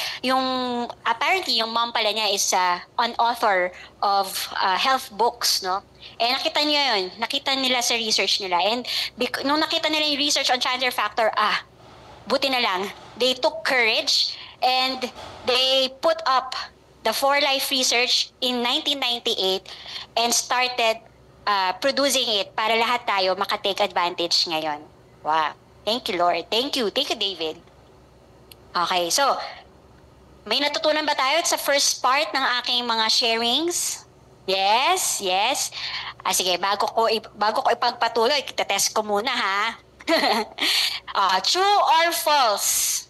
apparently yung mom pala niya is an author of health books, no? Nakita niya yun. Nakita nila sa research nila. And nung nakita nila yung research on transfer factor, buti na lang, they took courage and they put up the 4Life research in 1998 and started producing it para lahat tayo makatake advantage ngayon. Wow. Thank you, Lord. Thank you. Thank you, David. Okay, so, may natutunan ba tayo sa first part ng aking mga sharings? Yes, yes. Sige, bago ko ipagpatuloy, kita-test ko muna, ha? True or false?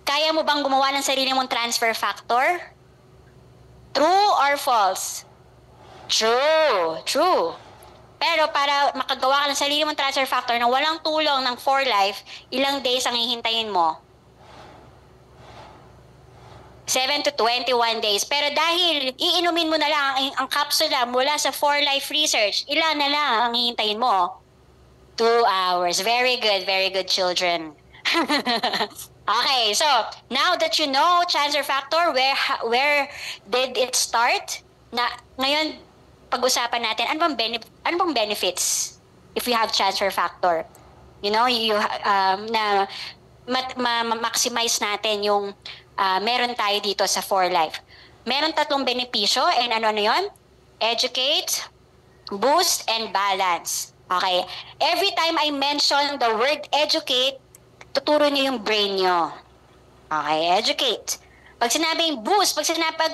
Kaya mo bang gumawa ng sarili mong transfer factor? True or false? True. Pero para makagawa ka ng sarili mong transfer factor na walang tulong ng 4Life, ilang days ang hihintayin mo? 7 to 21 days. Pero dahil iinumin mo na lang ang kapsula mula sa 4Life research, ilan na lang ang hihintayin mo? 2 hours. Very good, children. Okay, so now that you know transfer factor, where did it start? Ngayon, pag-usapan natin, ano bang benefits if you have transfer factor? You know, maximize natin yung meron tayo dito sa 4Life. Meron 3 benepisyo, and ano yun? Educate, boost, and balance. Okay. Every time I mention the word educate, tuturo niyo yung brain niyo. Okay, educate. Pag sinabing boost, pag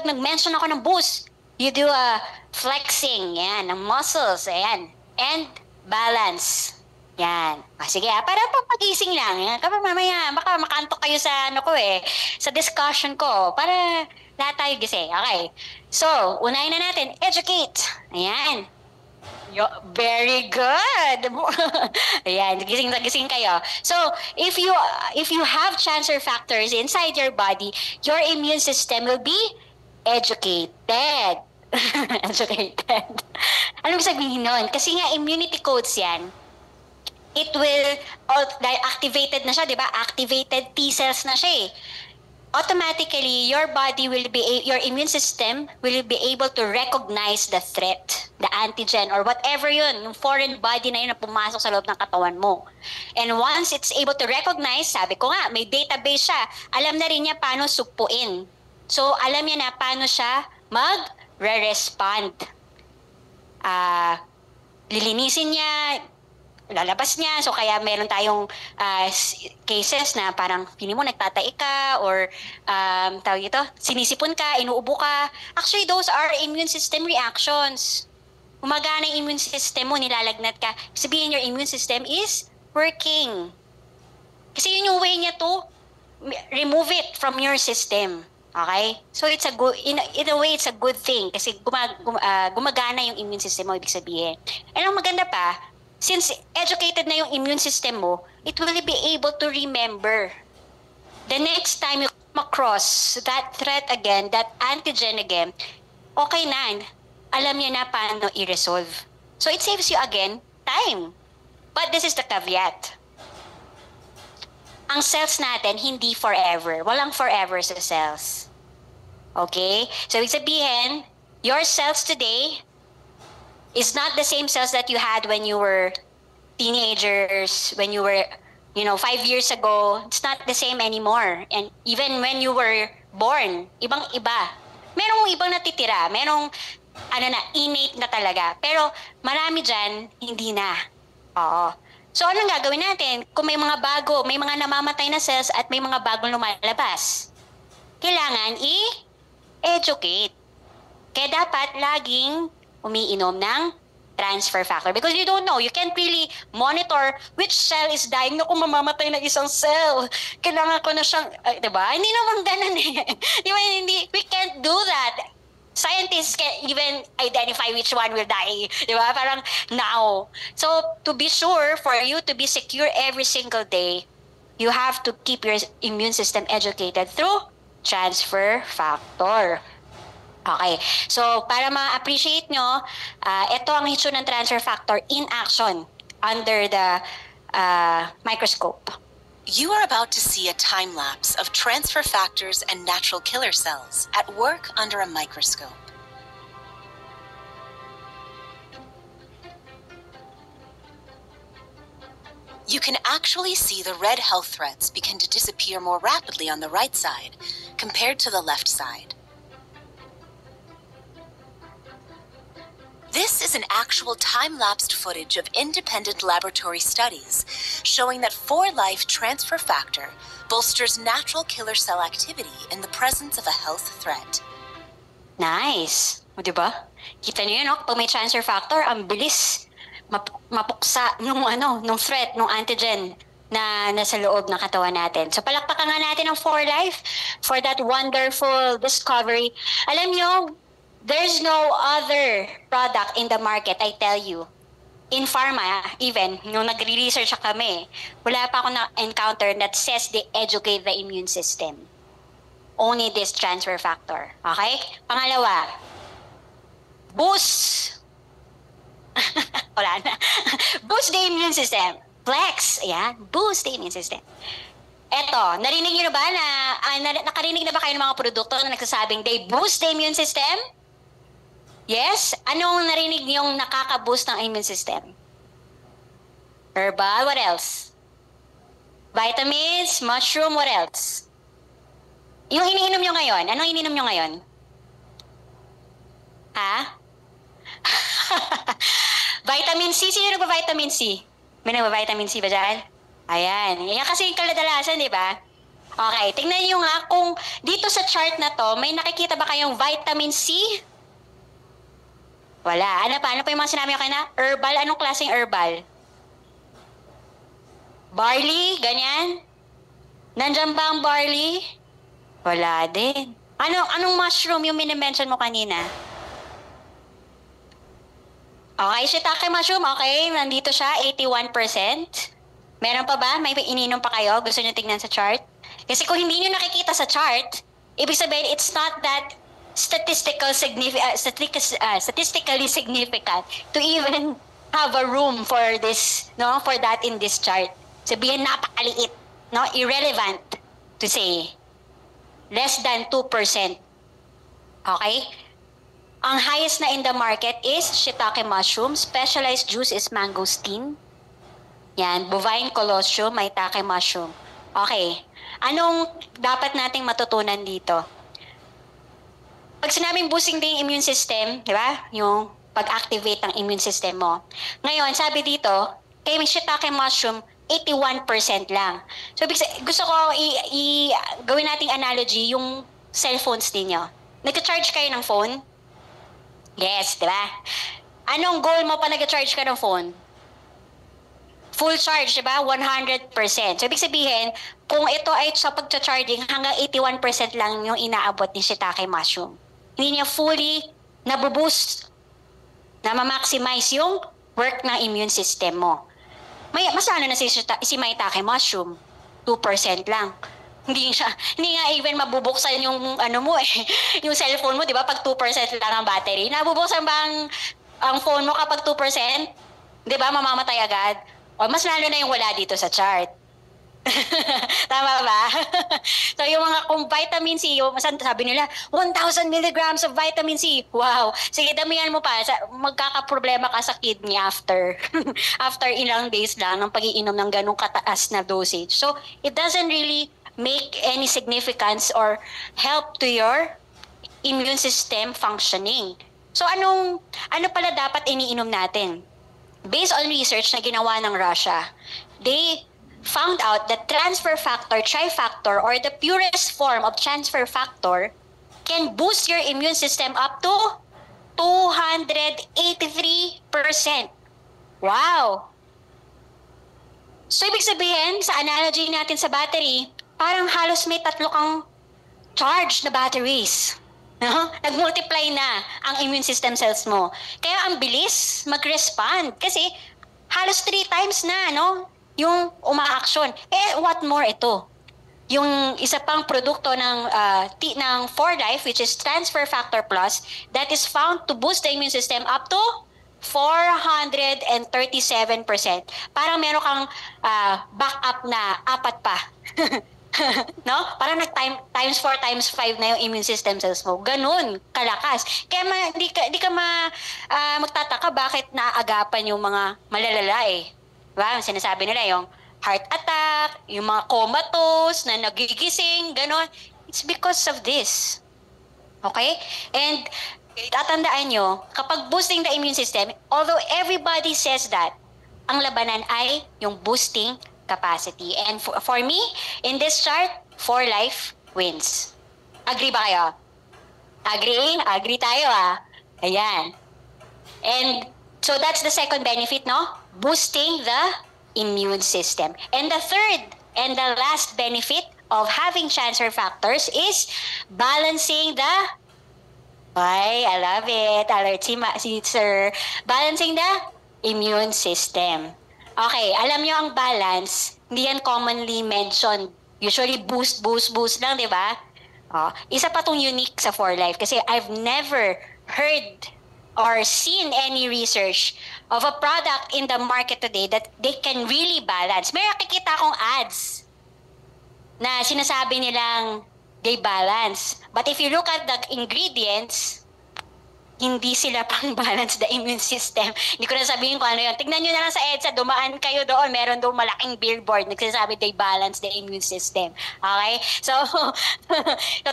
nag-mention ako ng boost, you do a flexing, yan, ng muscles, ayan. And balance. Yan. Sige, para pagising lang. Yan. Kapag mamaya, baka makantok kayo sa sa discussion ko, para lahat tayo gising. Okay. So, unahin na natin, educate. Ayan. Very good. Ayan, gising kayo. So, if you have transfer factors inside your body, your immune system will be educated. Educated. Anong sabihin nun? Kasi nga immunity codes yan. It will, activated na siya, di ba? Activated T cells na siya eh. Automatically, your immune system will be able to recognize the threat, the antigen, or whatever yun, yung foreign body na yun na pumasok sa loob ng katawan mo. And once it's able to recognize, sabi ko nga, may database siya, alam na rin niya paano sugpuin. So, alam niya na paano siya mag-respond. Lilinisin niya, lalabas niya. So, kaya meron tayong cases na parang pili mo nagtatai ka or tawag ito, sinisipon ka, inuubo ka. Actually, those are immune system reactions. Gumagana yung immune system mo, nilalagnat ka. Sabihin your immune system is working. Kasi yun yung way niya to remove it from your system. Okay? So, it's a good, in a way, it's a good thing kasi gumagana yung immune system mo, ibig sabihin. And ang maganda pa, since educated na yung immune system mo, it will be able to remember. The next time you come across that threat again, that antigen again, okay na. Alam niya na paano i-resolve. So it saves you again time. But this is the caveat. Ang cells natin, hindi forever. Walang forever sa cells. Okay? So ibig sabihin, your cells today is not the same cells that you had when you were teenagers, when you were, 5 years ago. It's not the same anymore. And even when you were born, ibang-iba. Merong ibang natitira, merong innate na talaga. Pero marami dyan, hindi na. Oo. So anong gagawin natin? Kung may mga bago, may mga namamatay na cells at may mga bagong lumalabas, kailangan i-educate. Kaya dapat laging umiinom ng transfer factor. Because you don't know, you can't really monitor which cell is dying. Naku, mamamatay na isang cell. Kailangan ko na siyang, diba? Hindi naman ganun eh. Diba, we can't do that. Scientists can't even identify which one will die. Diba? Parang now. So, to be sure, for you to be secure every single day, you have to keep your immune system educated through transfer factor. Okay. So, para ma-appreciate nyo, ito ang issue ng transfer factor in action under the microscope. You are about to see a time lapse of transfer factors and natural killer cells at work under a microscope. You can actually see the red health threads begin to disappear more rapidly on the right side compared to the left side. This is an actual time-lapsed footage of independent laboratory studies showing that 4-Life transfer factor bolsters natural killer cell activity in the presence of a health threat. Nice. O, diba? Kita niyo yun, no? Pag may transfer factor, ang bilis mapuksa nung threat, nung antigen na nasa loob ng katawan natin. So palakpakan nga natin ang 4Life for that wonderful discovery. Alam niyo, there's no other product in the market, I tell you. In pharma, even, nung nagre-research kami, wala pa ako na-encounter that says they educate the immune system. Only this transfer factor. Okay? Pangalawa, boost. Wala na. Boost the immune system. Flex. Ayan. Boost the immune system. Eto, narinig niyo na ba nakarinig na ba kayo ng mga produkto na nagsasabing they boost the immune system? Yes? Anong narinig niyong nakaka-boost ng immune system? Herbal, what else? Vitamins, mushroom, what else? Yung iniinom nyo ngayon, anong iniinom nyo ngayon? Ha? Vitamin C, sino nagpa-vitamin C? May nagpa-vitamin C ba dyan? Ayan. Yan kasi yung kadalasan, di ba? Okay, tingnan nyo nga kung dito sa chart na to, may nakikita ba kayong vitamin C? Wala. Ano pa? Ano pa yung mga sinabi ko kanina? Herbal? Anong klaseng herbal? Barley? Ganyan? Nandyan ba ang barley? Wala din. Anong mushroom yung minimension mo kanina? Okay, shiitake mushroom. Okay, nandito siya. 81%. Meron pa ba? May ininom pa kayo? Gusto nyo tignan sa chart? Kasi kung hindi nyo nakikita sa chart, ibig sabihin, it's not that statistically significant to even have a room for this, no, for that in this chart. Sabihin napakaliit, no, irrelevant to say. Less than 2%. Okay? Ang highest na in the market is shiitake mushroom. Specialized juice is mangosteen. Yan, bovine colostrum, maitake mushroom. Okay. Anong dapat nating matutunan dito? Pag sinabing boosting din yung immune system, di ba? Yung pag-activate ng immune system mo. Ngayon, sabi dito, kay shiitake mushroom, 81% lang. So, gusto ko gawin nating analogy yung cellphones ninyo. Nag-charge kayo ng phone? Yes, di ba? Anong goal mo pa nag-charge ka ng phone? Full charge, di ba? 100%. So, ibig sabihin, kung ito ay sa pag-charging, hanggang 81% lang yung inaabot ni shiitake mushroom. Hindi niya fully nabuboost, na ma-maximize yung work ng immune system mo. Mas ano na si maitake mushroom? 2% lang. Hindi nga even mabubuksan yung ano mo yung cellphone mo, di ba? Pag 2% lang ang battery. Nabubuksan ba ang phone mo kapag 2%? Di ba? Mamamatay agad. O mas lalo na yung wala dito sa chart. Tama ba? So yung mga kung vitamin C, yung sabi nila 1,000 milligrams of vitamin C. Wow. Sige, damihan mo pa. Magkakaproblema ka sa kidney after after ilang days lang ng pag-iinom ng ganong kataas na dosage. So it doesn't really make any significance or help to your immune system functioning. So ano pala dapat iniinom natin? Based on research na ginawa ng Russia, they found out that transfer factor, trifactor, or the purest form of transfer factor can boost your immune system up to 283%. Wow! So, ibig sabihin, sa analogy natin sa battery, parang halos may 3 kang charge na batteries. No? Nag-multiply na ang immune system cells mo. Kaya ang bilis mag-respond. Kasi halos 3 times na, no? Yung umaaksyon. What more ito? yung isa pang produkto ng 4Life, which is Transfer Factor Plus, that is found to boost the immune system up to 437%. Parang meron kang backup na apat pa. No? Parang times 4 times 5 na yung immune system cells mo. Ganun, kalakas. Kaya di ka magtataka bakit naaagapan yung mga malalala eh. Diba? Sinasabi nila yung heart attack, yung mga comatose na nagigising, gano'n. It's because of this. Okay? And tatandaan nyo, kapag boosting the immune system, although everybody says that, ang labanan ay yung boosting capacity. And for me, in this chart, 4Life wins. Agree ba kayo? Agree? Agree tayo Ayan. And so that's the second benefit, no? Boosting the immune system. And the third and the last benefit of having transfer factors is balancing the I love it. Alert si Sir. Balancing the immune system. Okay, alam nyo ang balance, hindi yan commonly mentioned. Usually boost lang, di ba? Isa pa tong unique sa 4Life kasi I've never heard or seen any research of a product in the market today that they can really balance. May nakikita akong ads na sinasabi nilang they balance. But if you look at the ingredients, hindi sila pang balance the immune system. Hindi ko na sabihin kung ano yun. Tignan nyo na lang sa EDSA, dumaan kayo doon, meron doon malaking billboard, nagsasabi they balance the immune system. Okay? So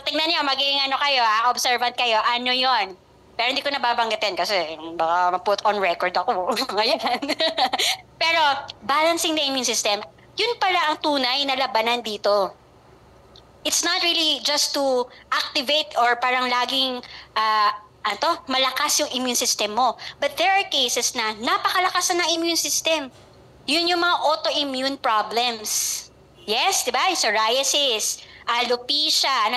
tignan nyo, magiging kayo, observant kayo, ano yon. Pero hindi ko nababanggitin kasi baka ma-put on record ako. Ngayon. Pero balancing the immune system, yun pala ang tunay na labanan dito. It's not really just to activate or parang laging malakas yung immune system mo. But there are cases na napakalakas na ng immune system. Yun yung mga autoimmune problems. Yes, di ba? Psoriasis, alopecia,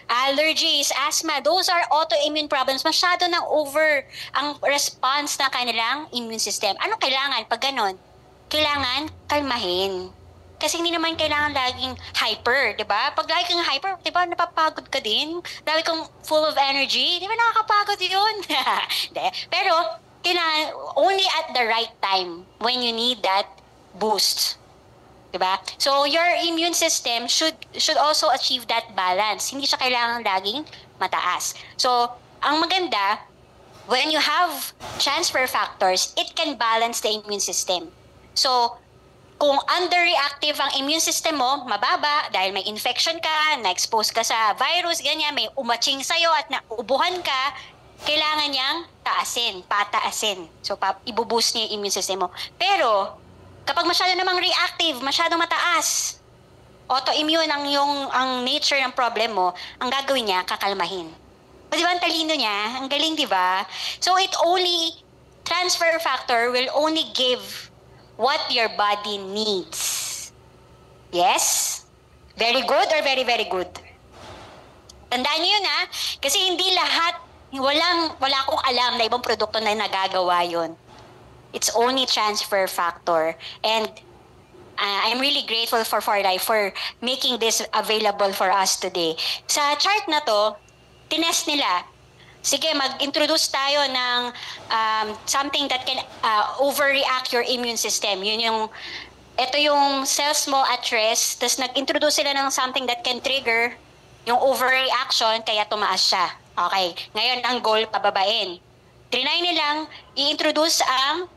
allergies, asthma, those are autoimmune problems. Masyado nang over ang response ng kanilang immune system. Ano kailangan pag ganon? Kailangan kalmahin. Kasi hindi naman kailangan laging hyper, di ba? Pag lagi kang hyper, di ba, napapagod ka din? Lagi kang full of energy, di ba nakakapagod yun? Pero, kailangan only at the right time when you need that boost. Diba? So, your immune system should also achieve that balance. Hindi siya kailangan laging mataas. So, ang maganda, when you have transfer factors, it can balance the immune system. So, kung underreactive ang immune system mo, mababa, dahil may infection ka, na-expose ka sa virus, ganyan, may umaching sa'yo at naubuhan ka, kailangan niyang pataasin. So, ibuboost niya yung immune system mo. Pero, kapag masyado namang reactive, masyadong mataas, autoimmune ang nature ng problem mo, ang gagawin niya, kakalmahin. O di ba, ang talino niya? Ang galing, di ba? So transfer factor will only give what your body needs. Yes? Very good or very, very good? Tandaan niyo yun kasi hindi lahat, wala akong alam na ibang produkto na nagagawa yun. It's only transfer factor. And I'm really grateful for 4Life for making this available for us today. Sa chart na to, tinest nila. Sige, mag-introduce tayo ng something that can overreact your immune system. Ito yung cells mo at rest, tapos nag-introduce sila ng something that can trigger yung overreaction, kaya tumaas siya. Okay, ngayon ang goal, pababain. Trinay nilang i-introduce ang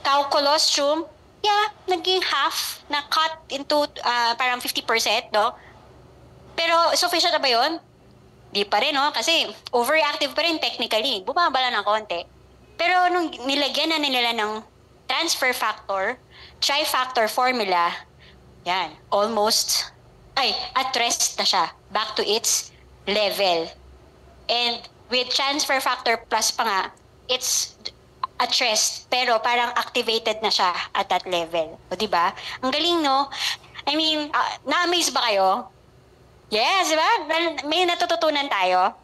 cow colostrum, naging half, na cut into parang 50%, no? Pero sufficient na ba yun? Di pa rin, no? Kasi overreactive pa rin technically. Bumabala ng konti. Pero nung nilagyan na nila ng transfer factor, trifactor formula, almost, at rest na siya. Back to its level. And with transfer factor plus pa nga, it's at rest, pero parang activated na siya at that level. O, diba? Ang galing, no? I mean, na-amaze ba kayo? Yes, diba? May natututunan tayo?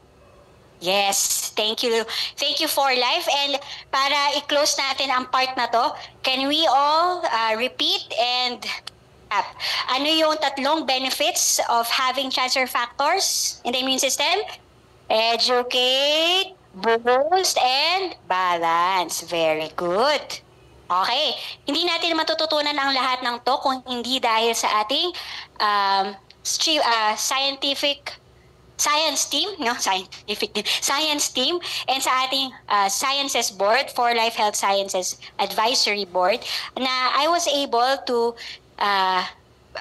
Yes, thank you. Thank you 4Life. And para i-close natin ang part na to, can we all repeat and Ano yung tatlong benefits of having transfer factors in the immune system? Educate, boost, and balance. Very good. Okay. Hindi natin matututunan ang lahat ng to kung hindi dahil sa ating science team and sa ating Sciences Board, for Life Health Sciences Advisory Board, na I was able to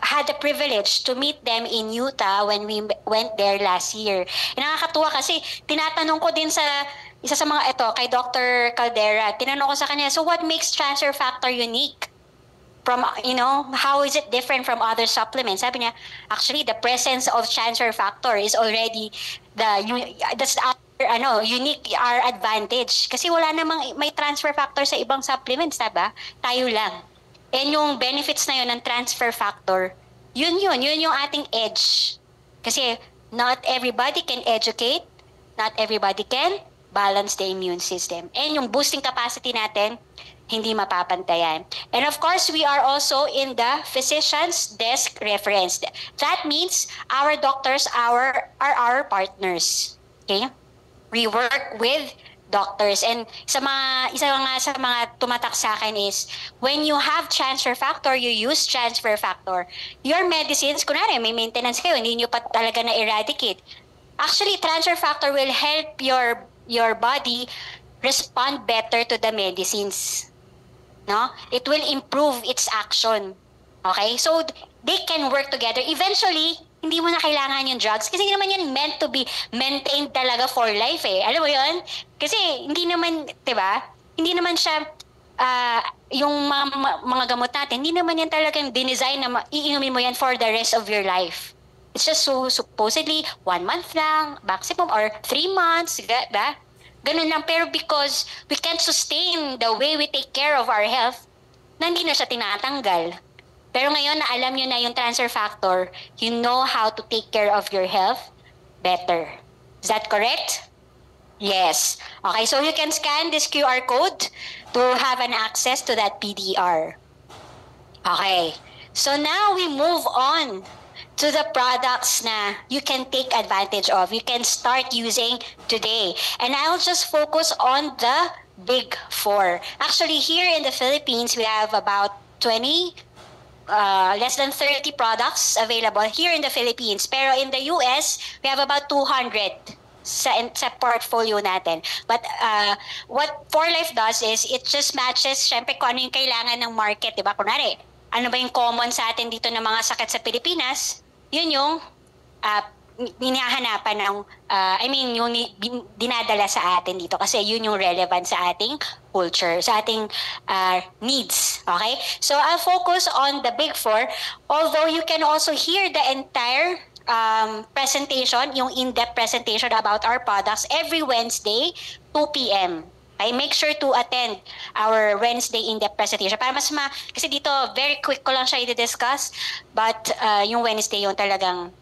had the privilege to meet them in Utah when we went there last year. Nakakatuwa kasi tinatanong ko din sa isa sa mga ito, kay Dr. Caldera, tinanong ko sa kanya, so what makes transfer factor unique? From, how is it different from other supplements? Sabi niya, actually, the presence of transfer factor is already that's our unique, our advantage. Kasi wala namang may transfer factor sa ibang supplements, diba? Tayo lang. And yung benefits na yun ng transfer factor, yun yung ating edge. Kasi not everybody can educate, not everybody can balance the immune system. And yung boosting capacity natin, hindi mapapantayan. And of course, we are also in the physician's desk reference. That means our doctors are our partners. Okay? We work with doctors. And isa nga sa mga tumatak sa akin is, when you have transfer factor, you use transfer factor. Your medicines, kunwari, may maintenance kayo, hindi nyo pa talaga na-eradicate. Actually, transfer factor will help your body respond better to the medicines. No? It will improve its action. Okay? So, they can work together. Eventually, hindi mo na kailangan yung drugs kasi hindi naman yan meant to be maintained talaga for life eh. Alam mo yun? Kasi hindi naman, diba? Hindi naman siya, yung mga gamot natin, hindi naman yan talagang dinesign na iinumin mo yan for the rest of your life. It's just supposedly 1 month lang, maximum, or 3 months, diba? Ganun lang, pero because we can't sustain the way we take care of our health, na hindi na siya tinatanggal. Pero ngayon na alam nyo na yung transfer factor, you know how to take care of your health better. Is that correct? Yes. Okay, so you can scan this QR code to have an access to that PDR. Okay, so now we move on to the products na you can take advantage of, you can start using today. And I'll just focus on the big 4. Actually, here in the Philippines, we have about less than 30 products available here in the Philippines. Pero in the US, we have about 200 sa portfolio natin. But what 4Life does is, it just matches, syempre, kung ano yung kailangan ng market, diba? Kunwari, ano ba yung common sa atin dito ng mga sakit sa Pilipinas? Yun yung hinahanapan ng, yung dinadala sa atin dito kasi yun yung relevant sa ating culture, sa ating needs. Okay? So I'll focus on the big 4, although you can also hear the entire presentation, yung in-depth presentation about our products every Wednesday, 2 p.m. Okay, make sure to attend our Wednesday in-depth presentation. Para kasi dito, very quick ko lang siya i-discuss, but yung Wednesday yung talagang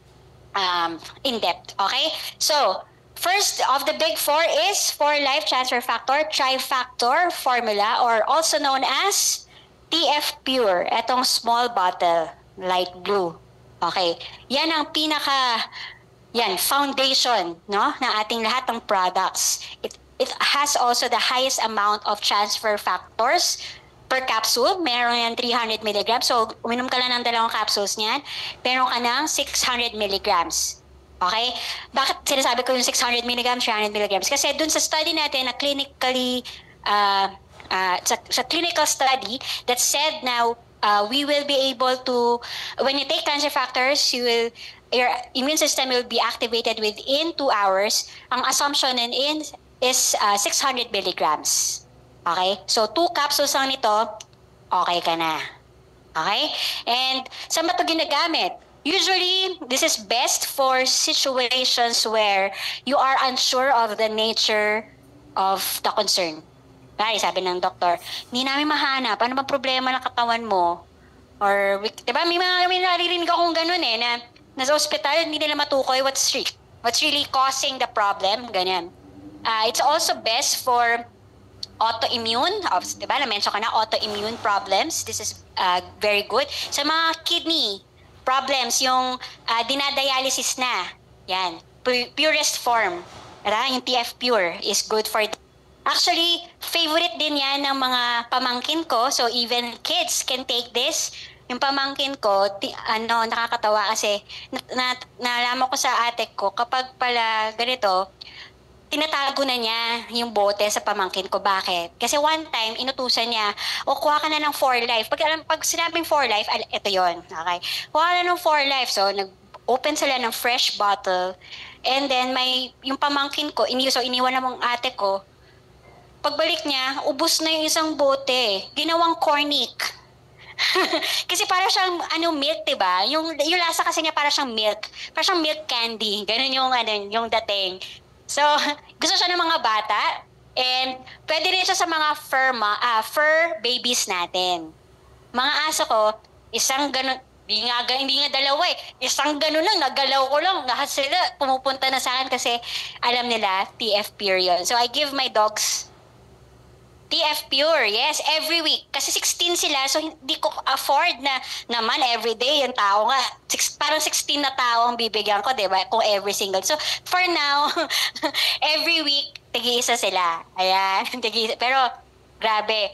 in-depth. Okay? So, first of the big 4 is 4Life Transfer Factor Trifactor Formula, or also known as TF Pure. Etong small bottle, light blue. Okay? Yan ang foundation, no, ng ating lahat ng products. It has also the highest amount of transfer factors per capsule. Meron yan 300 mg. So, uminom ka lang ng 2 capsules niyan, meron ka ng 600 mg. Okay? Bakit sinasabi ko yung 600 mg, 300 mg? Kasi dun sa study natin na clinically, sa clinical study that said now, we will be able to, when you take transfer factors, your immune system will be activated within 2 hours. Ang assumption is 600 milligrams. Okay? So, 2 capsules lang nito, okay ka na. Okay? And saan ba ito ginagamit? Usually, this is best for situations where you are unsure of the nature of the concern. Sabi ng doktor, hindi namin mahanap, ano bang problema ng katawan mo? Or, diba, may naririnig akong ganun na nasa ospital, hindi nila matukoy what's really causing the problem, ganyan. It's also best for autoimmune, diba, na-mention ka na, autoimmune problems. This is very good. Sa mga kidney problems, yung dinadialysis na, yan, purest form, yung TF Pure is good for. Actually, favorite din yan ng mga pamangkin ko. So even kids can take this. Yung pamangkin ko, nakakatawa kasi nalaman ko sa ate ko, kapag pala ganito, tinatago na niya yung bote sa pamangkin ko. Bakit? Kasi one time, inutusan niya, kuha ka na ng 4Life. Pag sinabing 4Life, ito yon. Okay? Kuha ka na ng 4Life. So, nag-open sila ng fresh bottle. And then, yung pamangkin ko, iniwan na mong ate ko. Pagbalik niya, ubos na yung isang bote. Ginawang cornic. Kasi para siyang milk, 'di ba? Yung lasa kasi niya para siyang milk. Para siyang milk candy. Ganun yung dating. So, gusto siya ng mga bata and pwede rin siya sa mga fur babies natin. Mga aso ko, isang ganun, hindi nga dalawa isang ganun lang, nagalaw ko lang. Lahat sila pumupunta na sa akin kasi alam nila TF period. So, I give my dogs TF Pure, yes, every week. Kasi 16 sila, so hindi ko afford na naman everyday yung tao nga. Parang 16 na tao ang bibigyan ko, di ba? Kung every single. So, for now, every week, tig-isa sila. Ayan, tig-isa. Pero, grabe.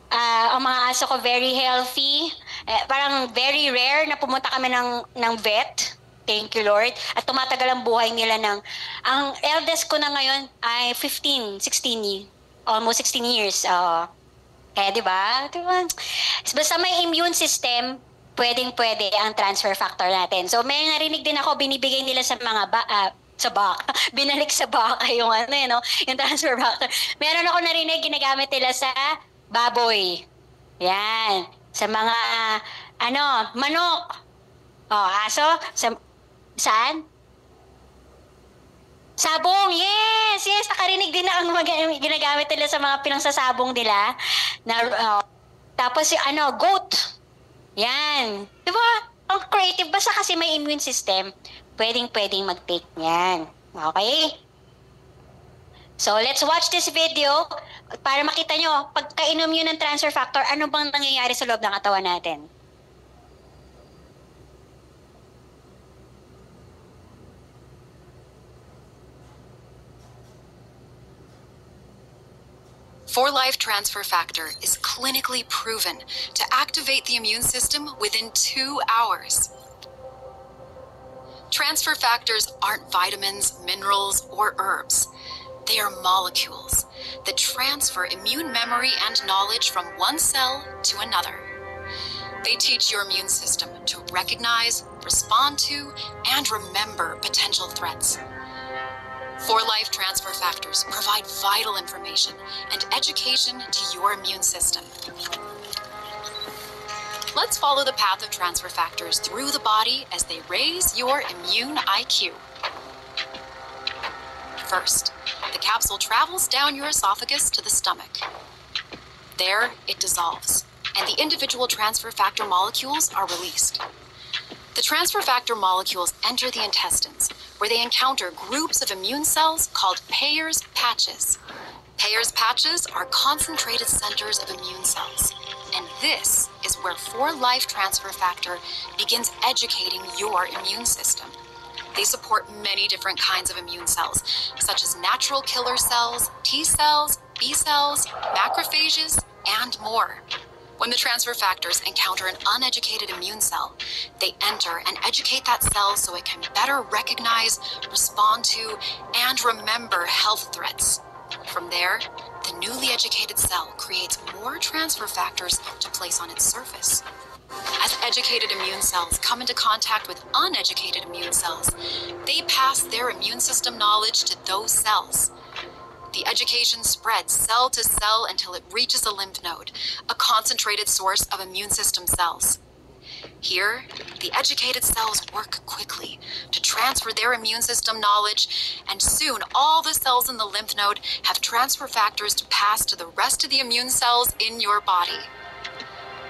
Ang mga aso ko very healthy. Parang very rare na pumunta kami ng vet. Thank you, Lord. At tumatagal ang buhay nila ang eldest ko na ngayon ay 16 years. Almost 16 years. Kaya diba? Basta may immune system, pwedeng-pwede ang transfer factor natin. So may narinig din ako, binibigay nila sa mga sa baka. Binalik sa baka yung yung transfer factor. Meron ako narinig, ginagamit nila sa baboy. Yan. Sa mga, manok. Aso. Saan? Sabong, yes! Nakarinig din na ang ginagamit nila sa mga pinangsasabong nila. Tapos goat. Yan. Diba? Ang creative. Basta kasi may immune system, pwedeng mag-take niyan. Okay? So, let's watch this video para makita nyo, pagkainom nyo ng transfer factor, ano bang nangyayari sa loob ng katawan natin. For Life Transfer Factor is clinically proven to activate the immune system within 2 hours. Transfer factors aren't vitamins, minerals, or herbs. They are molecules that transfer immune memory and knowledge from one cell to another. They teach your immune system to recognize, respond to, and remember potential threats. For Life Transfer Factors provide vital information and education to your immune system. Let's follow the path of transfer factors through the body as they raise your immune IQ. First, the capsule travels down your esophagus to the stomach. There, it dissolves, and the individual transfer factor molecules are released. The transfer factor molecules enter the intestines, where they encounter groups of immune cells called Peyer's patches. Peyer's patches are concentrated centers of immune cells, and this is where For Life Transfer Factor begins educating your immune system. They support many different kinds of immune cells, such as natural killer cells, T cells, B cells, macrophages, and more. When the transfer factors encounter an uneducated immune cell, they enter and educate that cell so it can better recognize, respond to, and remember health threats. From there, the newly educated cell creates more transfer factors to place on its surface. As educated immune cells come into contact with uneducated immune cells, they pass their immune system knowledge to those cells. The education spreads cell to cell until it reaches a lymph node, a concentrated source of immune system cells. Here, the educated cells work quickly to transfer their immune system knowledge, and soon all the cells in the lymph node have transfer factors to pass to the rest of the immune cells in your body.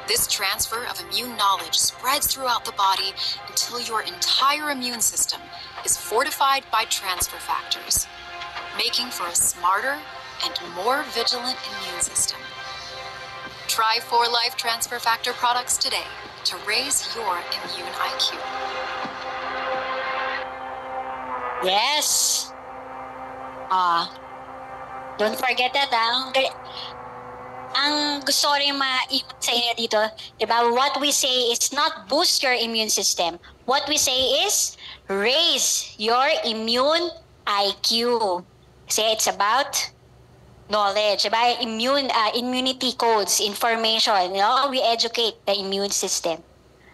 This transfer of immune knowledge spreads throughout the body until your entire immune system is fortified by transfer factors, making for a smarter and more vigilant immune system. Try 4Life Transfer Factor products today to raise your immune IQ. Yes. Don't forget that. Ang gusto ko rin maipag sa inyo dito, diba? What we say is not boost your immune system. What we say is raise your immune IQ. Kasi it's about knowledge, diba? Immunity codes, information. We educate the immune system.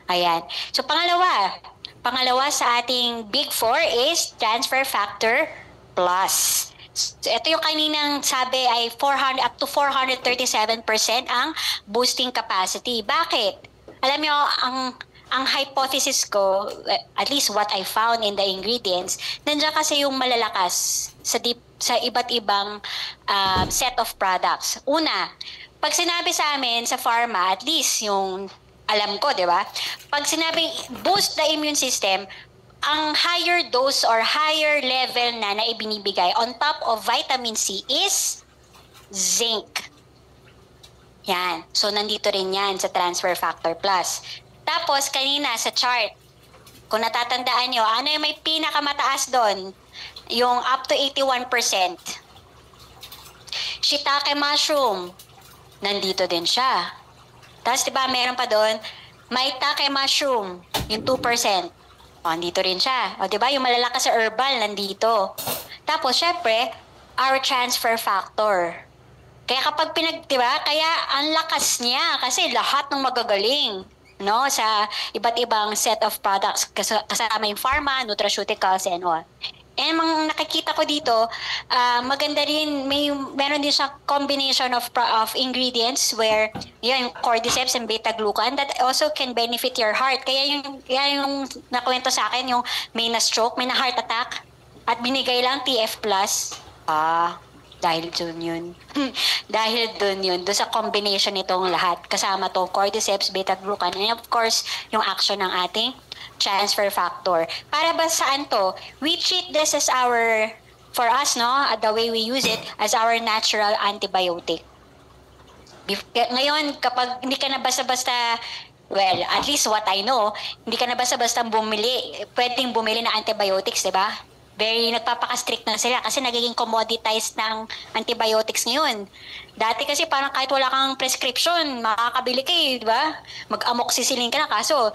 Ayan. So pangalawa sa ating Big Four is transfer factor plus. So, ito yung kaninang sabi ay 400 up to 437% ang boosting capacity. Bakit? Alam nyo, ang hypothesis ko, at least what I found in the ingredients, nandiyan kasi yung malalakas sa iba't ibang set of products. Una, pag sinabi sa amin sa pharma, at least yung alam ko, di ba? Pag sinabing boost the immune system, ang higher dose or higher level na ibinibigay on top of vitamin C is zinc. Yan. So, nandito rin yan sa Transfer Factor Plus. Tapos, kanina sa chart, kung natatandaan nyo, ano yung may pinakamataas doon? Yung up to 81%. Shiitake mushroom, nandito din siya. Tapos, diba, meron pa doon, maitake mushroom, yung 2%. Nandito rin siya. Diba, yung malalakas sa herbal, nandito. Tapos, syempre, our transfer factor. Kaya kapag diba, kaya ang lakas niya kasi lahat ng magagaling, no, sa iba't ibang set of products kasama yung pharma, nutraceuticals, and all. And mga nakikita ko dito, maganda rin, meron din siya combination of ingredients where yung cordyceps and beta-glucan that also can benefit your heart. Kaya yung nakwento sa akin, yung may na-stroke, may na-heart attack, at binigay lang TF+. Dahil dun yun. Dahil dun yun. Doon sa combination nitong lahat. Kasama to cordyceps, beta-glucan, and of course, yung action ng ating transfer factor. Para ba saan to? We treat this as for us, no, the way we use it, as our natural antibiotic. Ngayon, kapag hindi ka na basta-basta, well, at least what I know, hindi ka na basta-basta pwedeng bumili na antibiotics, di ba? Very nagpapaka-strict na sila kasi nagiging commoditized ng antibiotics ngayon. Dati kasi parang kahit wala kang prescription, makakabili ka di ba? Mag-amoxicillin ka na, kaso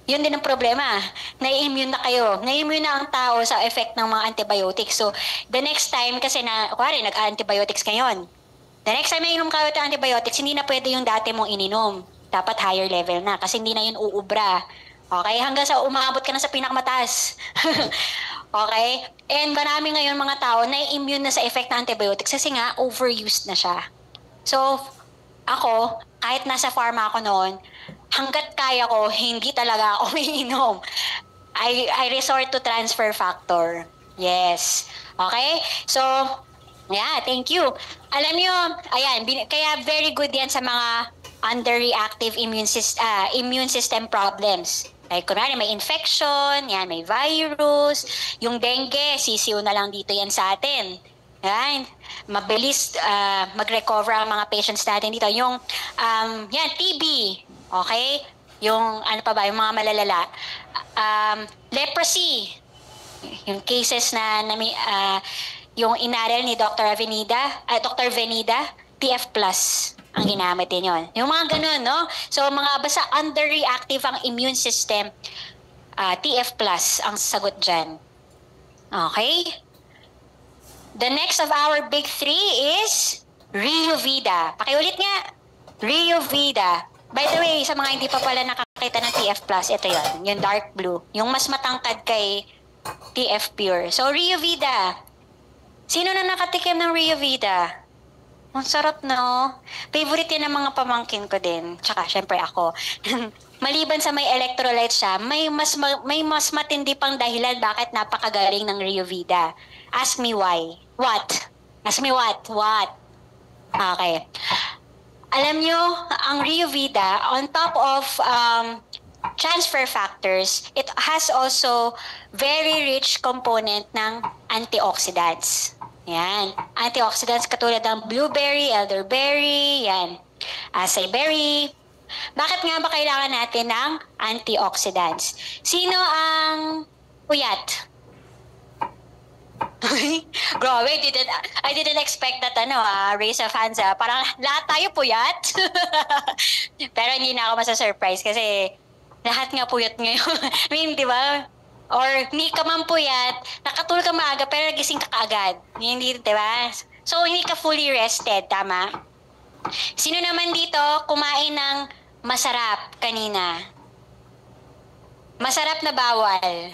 yun din ang problema. Na-immune na kayo. Na-immune na ang tao sa effect ng mga antibiotics. So, the next time kasi kuwari, nag-antibiotics ngayon. The next time na inom kayo ng antibiotics, hindi na pwede yung dati mong ininom. Dapat higher level na kasi hindi na yun uubra. Okay? Hanggang sa umabot ka na sa pinakamataas. Okay? And marami ngayon mga tao na-immune na sa effect ng antibiotics kasi nga overused na siya. So, ako, kahit nasa pharma ako noon, hanggat kaya ko, hindi talaga ako iinom. I resort to transfer factor. Yes. Okay? So, yeah, thank you. Alam nyo, ayan, kaya very good yan sa mga underreactive immune system problems. Like, kunwari, may infection, yan, may virus, yung dengue, sisiw na lang dito yan sa atin. Yan, mabilis mag-recover ang mga patients natin dito. Yung, yan, TB, okay? Yung, ano pa ba, yung mga malalala. Leprosy, yung cases na yung inaral ni Dr. Venida, TF+. Ang ginamit din yun. Yung mga ganun, no? So, basta underreactive ang immune system, TF+, ang sagot dyan. Okay? The next of our big three is Riovida. Pakiulit nga. Riovida. By the way, sa mga hindi pa pala nakakita ng TF+, ito yun. Yung dark blue. Yung mas matangkad kay TF Pure. So, Riovida. Sino na nakatikim ng Riovida? Ang sarap, no? Favorite yan ng mga pamangkin ko din. Tsaka, syempre ako. Maliban sa may electrolyte siya, may mas matindi pang dahilan bakit napakagaling ng Riovida. Ask me why. What? Ask me what? What? Okay. Alam nyo, ang Riovida, on top of transfer factors, it has also very rich component ng antioxidants. Yan. Antioxidants katulad ng blueberry, elderberry, yan. Acai berry. Bakit nga ba kailangan natin ng antioxidants? Sino ang puyat? Grabe, I didn't expect that, raise of hands, Parang lahat tayo puyat. Pero hindi na ako masa-surprise kasi lahat nga puyat ngayon. I mean, di ba? Or hindi ka man puyat, nakatulog ka maaga pero nagising ka kaagad. Hindi, di ba? So, hindi ka fully rested, tama? Sino naman dito kumain ng masarap kanina? Masarap na bawal.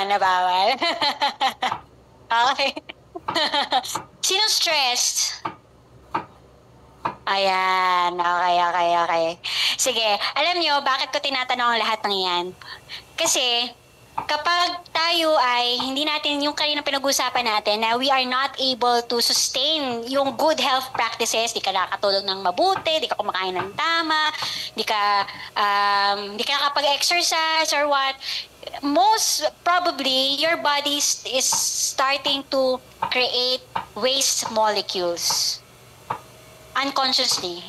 Na bawal. Okay. Sino stressed? Ayan. Okay. Sige, alam nyo, bakit ko tinatanong ang lahat ng yan? Kasi, kapag tayo ay hindi natin yung kanina pinag-usapan natin na we are not able to sustain yung good health practices, di ka nakakatulog ng mabuti, di ka kumakain ng tama, di ka nakapag-exercise or what, most probably your body is starting to create waste molecules unconsciously.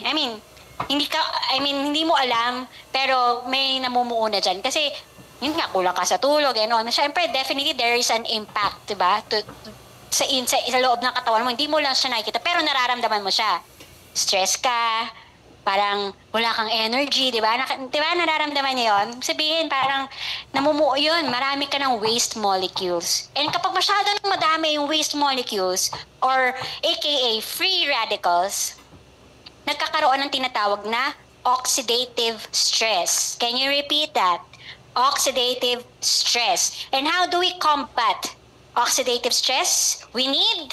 Hindi mo alam pero may namumuo na dyan kasi yun nga, kulang ka sa tulog, Siyempre, definitely, there is an impact, diba? Sa loob ng katawan mo. Hindi mo lang siya nakikita, pero nararamdaman mo siya. Stress ka, parang wala kang energy, diba? Diba, nararamdaman niyo yun? Sabihin, parang namumuo yun. Marami ka ng waste molecules. And kapag masyado nang madami yung waste molecules, or aka free radicals, nagkakaroon ng tinatawag na oxidative stress. Can you repeat that? Oxidative stress. And how do we combat oxidative stress? We need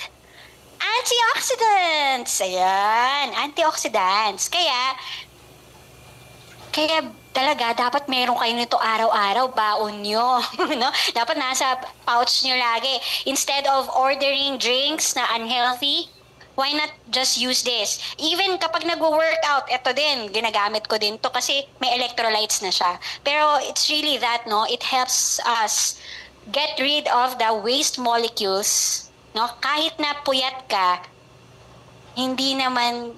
antioxidants. Ayan, antioxidants. Kaya talaga, dapat meron kayo nito araw-araw, baon nyo. No? Dapat nasa pouch nyo lagi. Instead of ordering drinks na unhealthy, why not just use this? Even kapag nag-workout, ito din, ginagamit ko din to kasi may electrolytes na siya. Pero it's really that, no? It helps us get rid of the waste molecules, no? Kahit na puyat ka, hindi naman,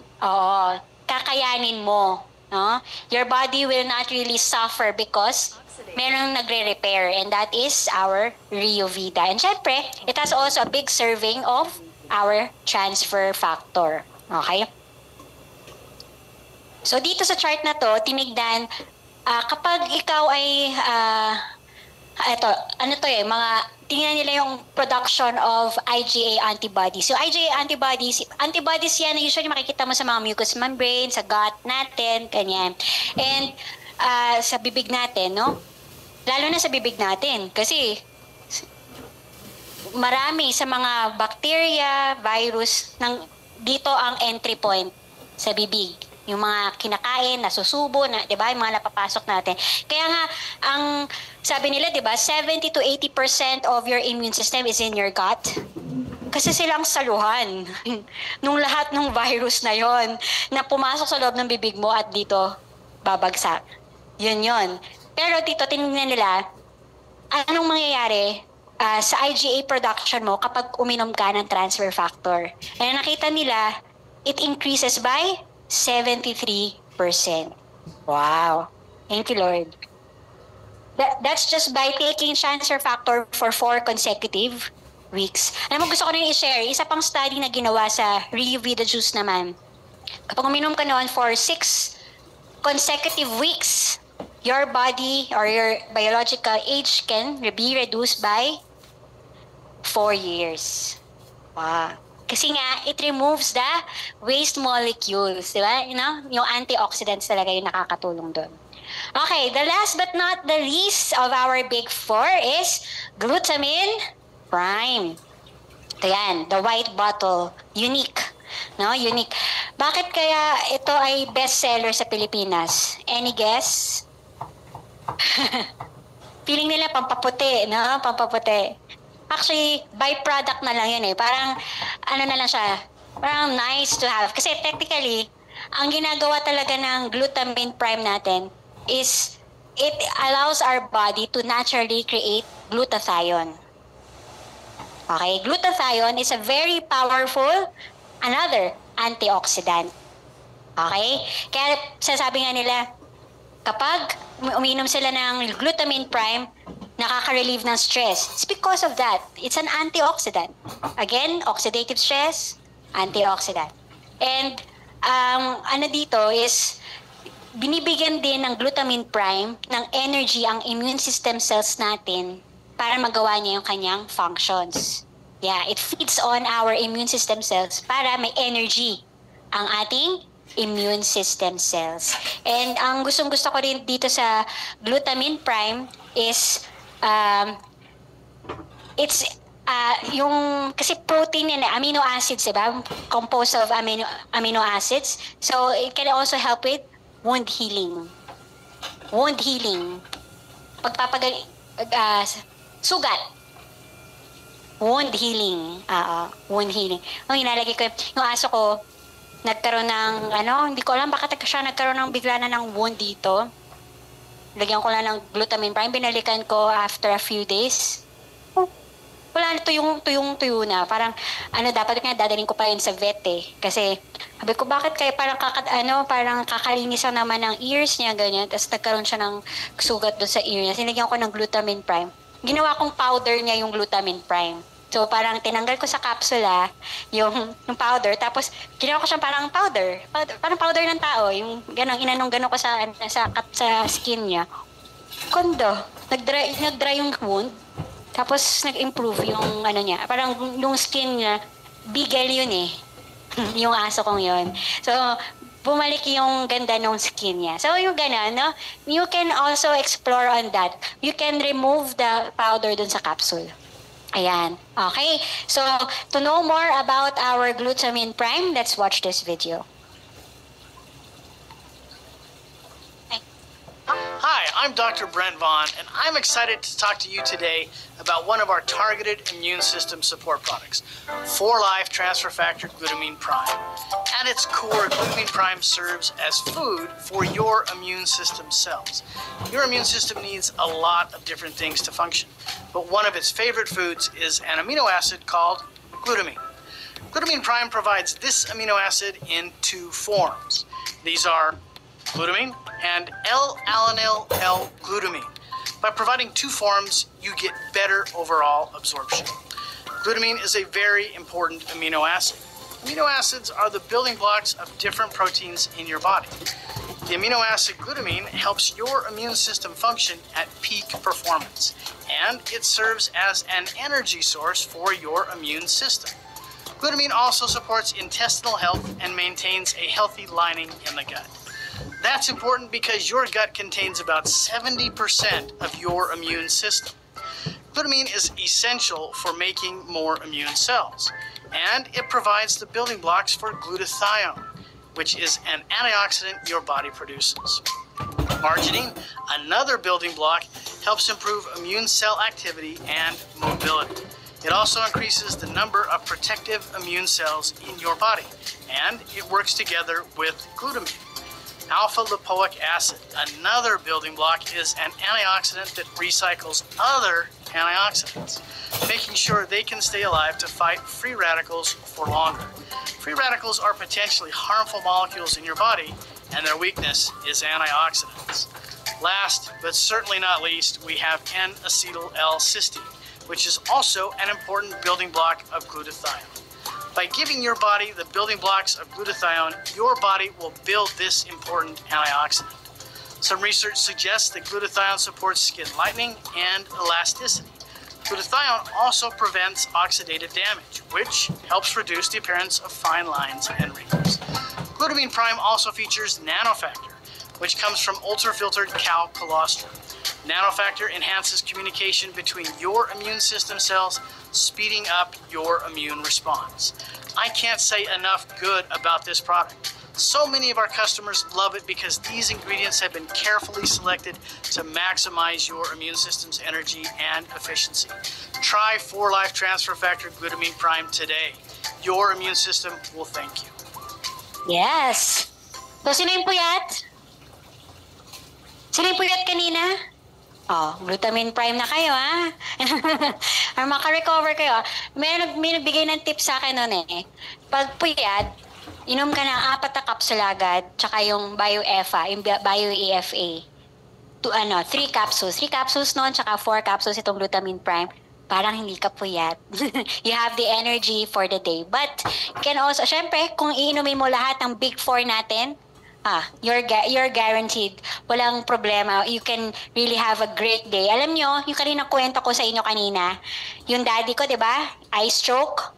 kakayanin mo, no? Your body will not really suffer because merong nagre-repair, and that is our Rio Vita. And syempre, it has also a big serving of our transfer factor. Okay? So, dito sa chart na to, tinigdan, kapag ikaw ay, tingnan nila yung production of IgA antibodies. So, IgA antibodies yan na usually makikita mo sa mga mucous membrane, sa gut natin, ganyan. And, sa bibig natin, no? Lalo na sa bibig natin, kasi marami sa mga bacteria, virus, dito ang entry point sa bibig. Yung mga kinakain, nasusubo, di ba? Yung mga napapasok natin. Kaya nga, ang sabi nila, di ba, 70 to 80% of your immune system is in your gut. Kasi silang saluhan nung lahat ng virus na yon na pumasok sa loob ng bibig mo at dito babagsak. Yun. Pero dito, tinignan nila, anong mangyayari sa IgA production mo kapag uminom ka ng transfer factor. And nakita nila, it increases by 73%. Wow. Thank you, Lord. That's just by taking transfer factor for 4 consecutive weeks. Alam mo, gusto ko na i-share. Isa pang study na ginawa sa Rio Vita Juice naman. Kapag uminom ka noon for 6 consecutive weeks, your body or your biological age can be reduced by 4 years. Wow. Kasi nga, it removes the waste molecules, di ba? Yung antioxidants talaga yung nakakatulong doon. Okay, the last but not the least of our big 4 is glutamine prime. Ito yan, the white bottle. Unique. No? Unique. Bakit kaya ito ay bestseller sa Pilipinas? Any guess? Feeling nila pampaputi, no? Pampaputi. Actually, byproduct na lang yun eh. Parang, na lang siya, parang nice to have. Kasi technically, ang ginagawa talaga ng glutamine prime natin is, it allows our body to naturally create glutathione. Okay, glutathione is a very powerful, another antioxidant. Okay? Kaya sasabi nga nila, kapag uminom sila ng glutamine prime, nakaka-relieve ng stress. It's because of that. It's an antioxidant. Again, oxidative stress, antioxidant. And ano dito is, binibigyan din ng glutamine prime ng energy ang immune system cells natin para magawa niya yung kanyang functions. Yeah, it feeds on our immune system cells para may energy ang ating immune system cells. And ang gustong-gusto ko rin dito sa glutamine prime is it's yung kasi protein and amino acids, diba? Composed of amino acids. So it can also help with wound healing. Wound healing. Sugat. Wound healing. Wound healing. Nung inalagay ko, yung aso ko, nagkaroon ng, hindi ko alam bakit siya nagkaroon ng bigla na ng wound dito. Lagyan ko lang ng glutamine prime. Binalikan ko after a few days. Wala na, tuyong-tuyo na. Parang, dapat nga dadalhin ko pa yun sa vet eh. Kasi, sabi ko, bakit kaya parang parang kakalinis lang naman ng ears niya, ganyan. Tapos nagkaroon siya ng sugat doon sa ear niya. Sinigyan ko ng glutamine prime. Ginawa kong powder niya yung glutamine prime. So, parang tinanggal ko sa kapsula yung powder. Tapos, ginawa ko siyang parang powder. Parang powder ng tao. Yung inanong-ganon ko sa skin niya. Kondo. Nag-dry yung wound. Tapos, nag-improve yung niya. Parang yung skin niya, bigel yun eh. Yung aso kong yun. So, bumalik yung ganda ng skin niya. So, yung gano'n, no? You can also explore on that. You can remove the powder dun sa capsule. Ayan. Okay. So, to know more about our glutamine prime, let's watch this video. Hi, I'm Dr. Brent Vaughn, and I'm excited to talk to you today about one of our targeted immune system support products, 4Life Transfer Factor Glutamine Prime. At its core, Glutamine Prime serves as food for your immune system cells. Your immune system needs a lot of different things to function, but one of its favorite foods is an amino acid called glutamine. Glutamine Prime provides this amino acid in two forms. These are glutamine and L-alanine L-glutamine. By providing two forms, you get better overall absorption. Glutamine is a very important amino acid. Amino acids are the building blocks of different proteins in your body. The amino acid glutamine helps your immune system function at peak performance, and it serves as an energy source for your immune system. Glutamine also supports intestinal health and maintains a healthy lining in the gut. That's important because your gut contains about 70% of your immune system. Glutamine is essential for making more immune cells, and it provides the building blocks for glutathione, which is an antioxidant your body produces. Arginine, another building block, helps improve immune cell activity and mobility. It also increases the number of protective immune cells in your body, and it works together with glutamine. Alpha-lipoic acid, another building block, is an antioxidant that recycles other antioxidants, making sure they can stay alive to fight free radicals for longer. Free radicals are potentially harmful molecules in your body, and their weakness is antioxidants. Last, but certainly not least, we have N-acetyl-L-cysteine, which is also an important building block of glutathione. By giving your body the building blocks of glutathione, your body will build this important antioxidant. Some research suggests that glutathione supports skin lightening and elasticity. Glutathione also prevents oxidative damage, which helps reduce the appearance of fine lines and wrinkles. Glutamine Prime also features nanofactor, which comes from ultrafiltered cow colostrum. Nanofactor enhances communication between your immune system cells, speeding up your immune response. I can't say enough good about this product. So many of our customers love it because these ingredients have been carefully selected to maximize your immune system's energy and efficiency. Try 4Life Transfer Factor Glutamine Prime today. Your immune system will thank you. Yes. So, sino yung puyat? Sino yung puyat kanina? Oh, glutamine prime na kayo, ha? Or makarecover kayo. May nagbigay ng tip sa akin noon eh. Pag puyat, inom ka ng 4 na capsule agad, tsaka yung Bio-EFA, yung Bio-EFA. 3 capsules. 3 capsules noon, tsaka 4 capsules itong glutamine prime. Parang hindi ka puyat. You have the energy for the day. But, can also, syempre, kung iinumin mo lahat ng big 4 natin, you're guaranteed. Walang problema. You can really have a great day. Alam nyo, yung kanina kwento ko sa inyo kanina, yung daddy ko, di ba? Eye stroke.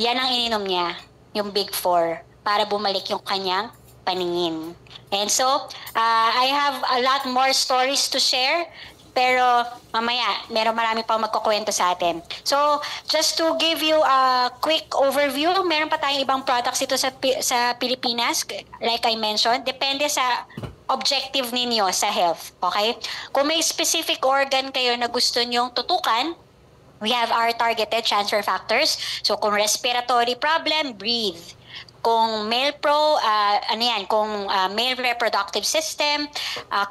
Yan ang ininom niya, yung Big 4, para bumalik yung kanyang paningin. And so, I have a lot more stories to share. Pero mamaya, marami pang magkukwento sa atin. So, just to give you a quick overview, meron pa tayong ibang products dito sa Pilipinas. Like I mentioned, depende sa objective ninyo sa health. Okay? Kung may specific organ kayo na gusto nyong tutukan, we have our targeted transfer factors. So, kung respiratory problem, breathe. Kung male male reproductive system,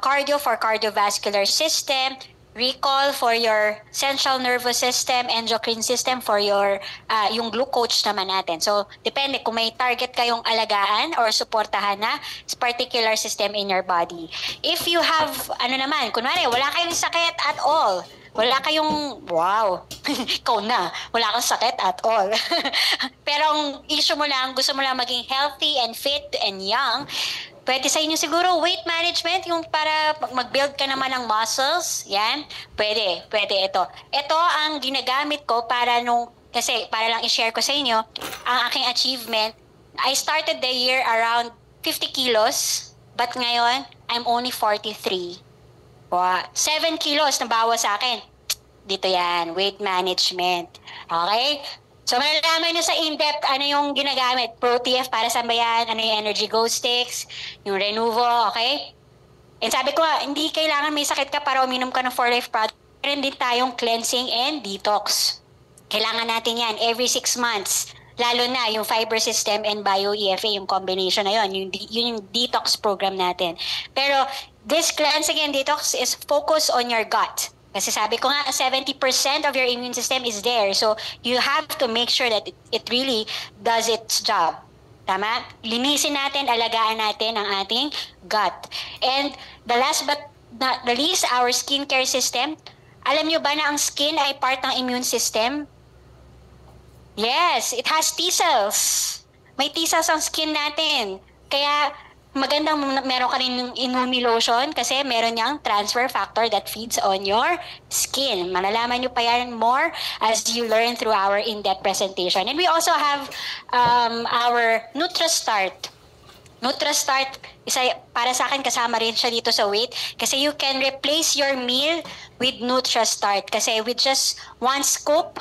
cardio for cardiovascular system, recall for your central nervous system, endocrine system for your yung glucose naman natin. So, depende kung may target kayong alagaan or suportahan na particular system in your body. If you have, kunwari, wala kayong sakit at all, wala kayong, wow, ikaw na, wala kang sakit at all. Pero ang issue mo lang, gusto mo lang maging healthy and fit and young, pwede sa inyo siguro weight management, yung para mag-build ka naman ng muscles, yan, pwede ito. Ito ang ginagamit ko kasi para lang i-share ko sa inyo, ang aking achievement. I started the year around 50 kilos, but ngayon, I'm only 43. 7 kilos na bawas sa akin. Dito yan, weight management. Okay? So, malalaman nyo sa in-depth ano yung ginagamit. Pro-TF para sa bayan, ano yung Energy Go Sticks, yung Renuvo, okay? And sabi ko hindi kailangan may sakit ka para uminom ka ng 4-Life product. Meron din tayong cleansing and detox. Kailangan natin yan every 6 months. Lalo na yung fiber system and Bio-EFA, yung combination na yun, yung detox program natin. Pero this cleansing and detox is focused on your gut. Kasi sabi ko nga, 70% of your immune system is there. So you have to make sure that it really does its job. Tama? Linisin natin, alagaan natin ang ating gut. And the last but not the least, our skincare system. Alam nyo ba na ang skin ay part ng immune system? Yes, it has T-cells. May T-cells ang skin natin. Kaya magandang meron ka rin yung Inumi lotion kasi meron niyang transfer factor that feeds on your skin. Malalaman nyo pa yan more as you learn through our in-depth presentation. And we also have our NutraStart. NutraStart, para sa akin kasama rin siya dito sa weight kasi you can replace your meal with NutraStart kasi with just 1 scoop,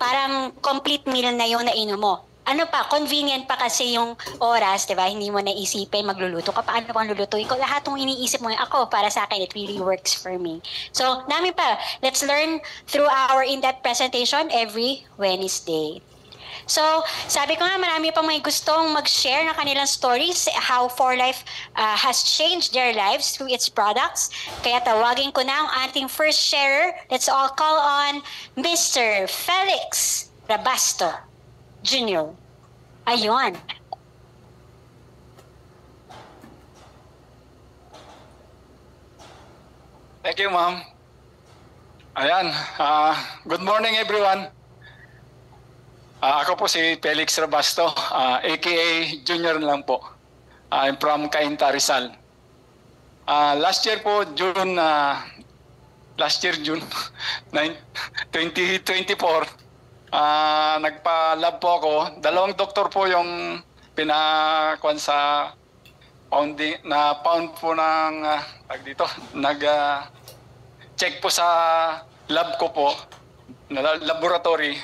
parang complete meal na yung nainom mo. Ano pa, convenient pa kasi yung oras, di ba? Hindi mo naisipin, magluluto ka, paano pang lulutuin ko? Lahat ng iniisip mo, ako, para sa akin, it really works for me. So, namin pa, let's learn through our in-depth presentation every Wednesday. So, sabi ko nga, marami pang may gustong mag-share ng kanilang stories, how 4Life has changed their lives through its products. Kaya tawagin ko na ang ating first sharer. Let's all call on Mr. Felix Rabasto Jr. Ayun. Thank you, ma'am. Ayan. Good morning, everyone. Ako po si Felix Rabasto, aka Junior lang po. I'm from Cainta, Rizal. Last year po, June 2024, nagpa-lab po ako. 2 doktor po yung pinakuan sa pound po ng nag-check po sa lab ko po, na laboratory.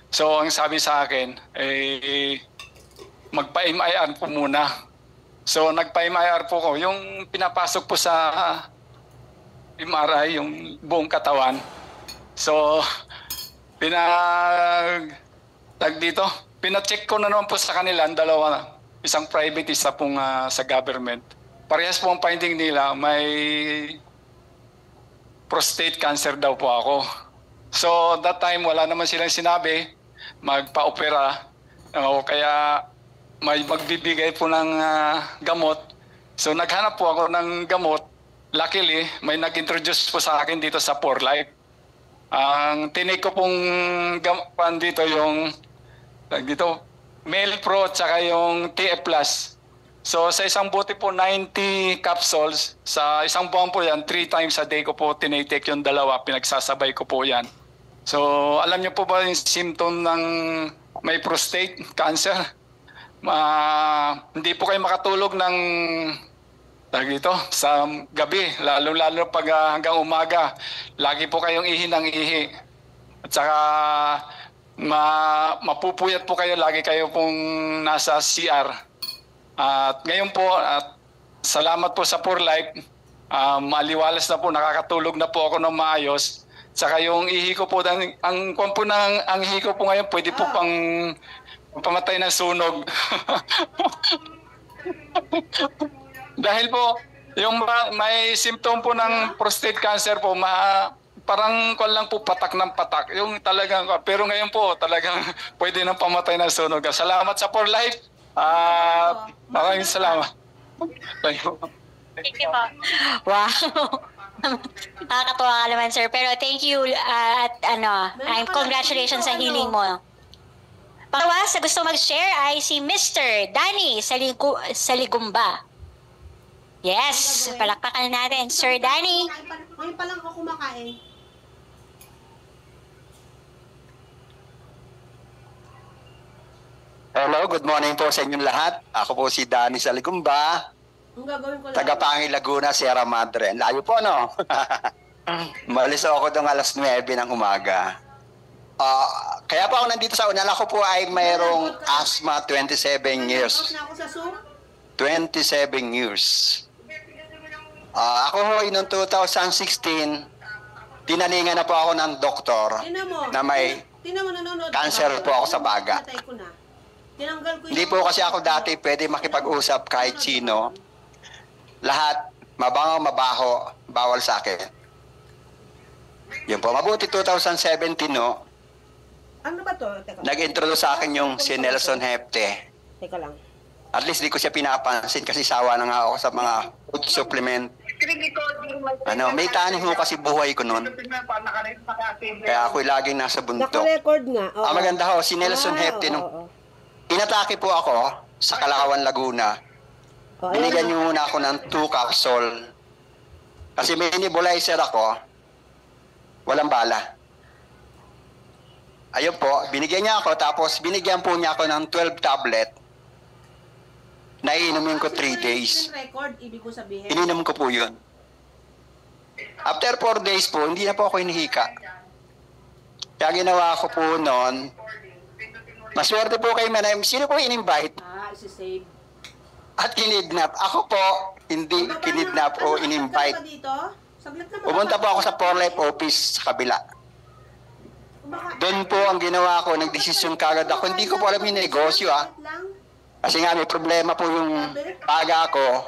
So ang sabi sa akin magpa-MIR po muna. So nagpa-MIR po ko, yung pinapasok po sa MRI yung buong katawan. So pina-check ko na naman po sa kanila, 2, isang private, isa pong sa government. Parehas po ang finding nila, may prostate cancer daw po ako. So that time wala naman silang sinabi magpa-opera. Kaya may magbibigay po ng gamot. So naghanap po ako ng gamot. Luckily, may nag-introduce po sa akin dito sa 4Life. Ang tinake ko pong gamot dito yung dito, Male Pro at saka yung TF Plus. So sa isang bote po 90 capsules, sa isang buwan po yan, 3 times a day ko po tinitake yung dalawa, pinagsasabay ko po yan. So alam niyo po ba yung symptom ng may prostate cancer? Hindi po kayo makatulog ng dito sa gabi, lalo pag hanggang umaga. Lagi po kayong ihi ng ihi. At saka mapupuyat po kayo, lagi kayo pong nasa CR. At ngayon po, salamat po sa 4Life, maliwalas na po, nakakatulog na po ako ng maayos. Saka yung ihi ko po, ang ihi ko po ngayon, pwede po pang pamatay ng sunog. Dahil po, yung may symptom po ng prostate cancer po, parang lang po patak ng patak. Yung talagang, pero ngayon po, talagang pwede nang pamatay ng sunog. Salamat sa 4Life. Maraming salamat. Thank you po. Wow. Nakakatuwa ka naman, sir. Pero thank you at and congratulations sa healing mo. Pangalawa, sa gusto mag-share ay si Mr. Danny Saligumba. Yes, palakpakan natin. Sir Danny. Ngayon pa lang ako kumakain. Hello, good morning po sa inyong lahat. Ako po si Danny Saligumba, Ang gagawin ko lang. taga-Pangi, Laguna, Sierra Madre. Layo po, no? Malis ako doon alas 9 ng umaga. Kaya po ako nandito sa unala ko po ay mayroong asthma 27 years. Na ako sa Zoom. 27 years. Ako ho, noong 2016, tinaningan na po ako ng doktor Tingnan mo. na may Tingnan mo, nanonood. cancer po ako sa baga. Natay ko na. Tinanggal ko Hindi po kasi ako dati pwede makipag-usap kahit sino. Lahat, mabango, mabaho, bawal sa akin. Yun po, mabuti 2017, no? Ano ba to? Teka. Nag-introduce sa akin yung si Nelson Hefte. Teka lang. At least di ko siya pinapansin kasi sawa na nga ako sa mga food supplement. May tanim mo kasi buhay ko noon. Kaya ako'y laging nasa buntok. Naka-record nga. Oo. Ang maganda ho, si Nelson Hefte, nung inatake po ako sa Calauan, Laguna. Binigyan niyo muna ako ng 2 capsule. Kasi may nebulizer ako, walang bala. Ayun po, binigyan niya ako, tapos binigyan po niya ako ng 12 tablet. Naiinumin ko 3 days. Record, ibig ko sabihin. Ininom ko po yun. After 4 days po, hindi na po ako hinihika. Kaya ginawa ko po noon, maswerte po kayo, manay. Sino po in-invite? Isi-save. At kinidnap. Ako po, hindi kinidnap o in-invite. Pumunta po ako sa 4Life office sa kabila. Doon po ang ginawa ko, nagdesisyon kagad ako. Hindi ko po alam yung negosyo, Kasi nga may problema po yung paga ko.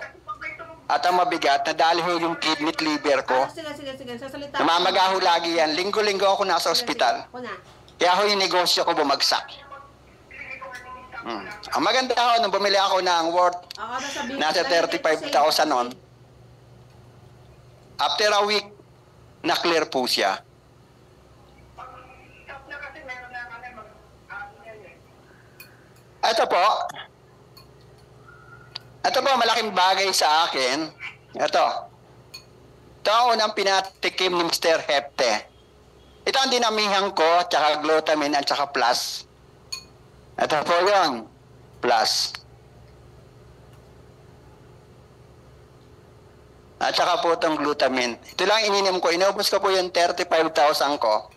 At ang mabigat, nadali ho yung kidney at liver ko. Sige. Sasalita. Namamaga ho lagi yan. Linggo-linggo ako nasa ospital. Kaya ho yung negosyo ko bumagsak. Ang maganda ho, nung bumili ako ng worth nasa 35,000 noon. After a week, na-clear po siya. Ito po, malaking bagay sa akin. Ito ang unang pinatikim ni Mr. Hefte. Ito ang dinamihan ko, tsaka glutamine at tsaka plus. Ito po yun, plus. At saka po itong glutamine. Ito lang ininom ko, inubos ko po yung 35,000 ko.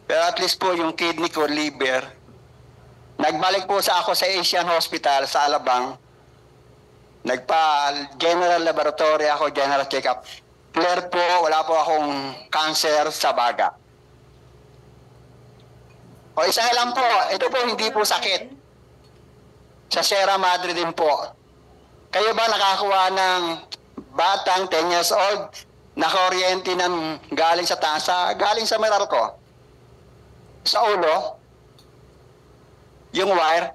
Pero at least po yung kidney ko, liver. Nagbalik po ako sa Asian Hospital sa Alabang. Nagpa-general laboratory ako, general check-up. Clear po, wala po akong cancer sa baga. O isa lang po, ito po hindi po sakit. Sa Sierra Madre din po. Kayo ba nakakuha ng batang 10 years old, nakaoryente ng galing sa taas, galing sa Meralco, sa ulo, yung wire,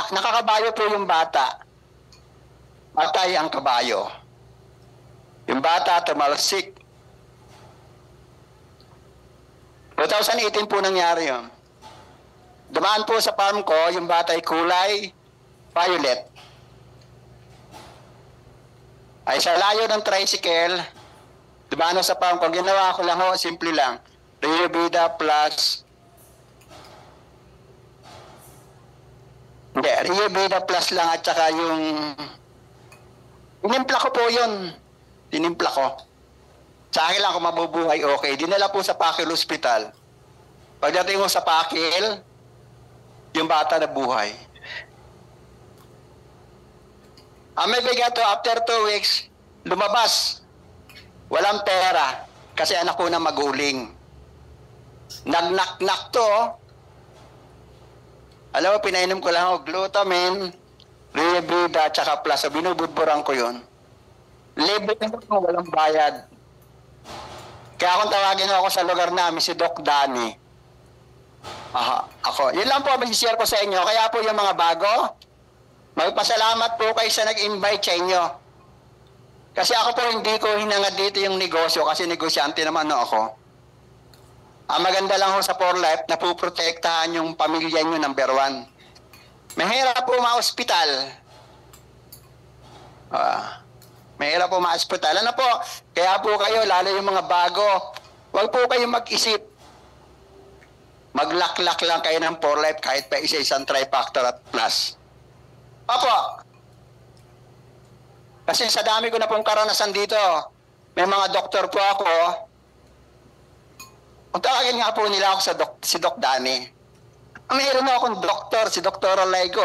nakakabayo po yung bata. Patay ang kabayo. Yung bata tumalsik. 2018 po nangyari yun. Dumaan po sa farm ko, yung bata ay kulay violet. Ay sa layo ng tricycle, dumaan sa farm ko, ginawa ko lang ho, simple lang. Rio Vida plus Rio Vida plus lang at saka yung tinimpla ko po yun. Tinimpla ko. Sa akin lang kung mabubuhay, okay. Dinala po sa Pakil Hospital. Pagdating ko sa Pakil, yung bata na buhay. Ang may bigat to, after 2 weeks, lumabas. Walang pera. Kasi anak ko na maguling. Nag-knock-knock to. Alam mo, pinainom ko lang ako, glutamine, Revida, tsaka plus. So, binubudburan ko yun. Libre ko, walang bayad. Kaya kung tawagin ako sa lugar namin, si Doc Danny. Ako. Yun lang po, mag-share ko sa inyo. Kaya po yung mga bago, magpasalamat po kayo sa nag-invite sa inyo. Kasi ako po hindi ko hinangad dito yung negosyo kasi negosyante naman ako. Ang maganda lang ho sa 4Life na puprotektahan yung pamilya nyo number 1. Mahirap po ma-hospital. Mahirap po ma-hospital. Ano po? Kaya po kayo, lalo yung mga bago, huwag po kayo mag-isip. Maglak-lak lang kayo ng 4Life kahit pa isa-isang trifactor at plus. Opo. Kasi sa dami ko na pong karanasan dito, may mga doktor po ako. Kung tawagin nga po nila ako sa si Doc Danny. Mayroon akong doktor, si Dr. Olego,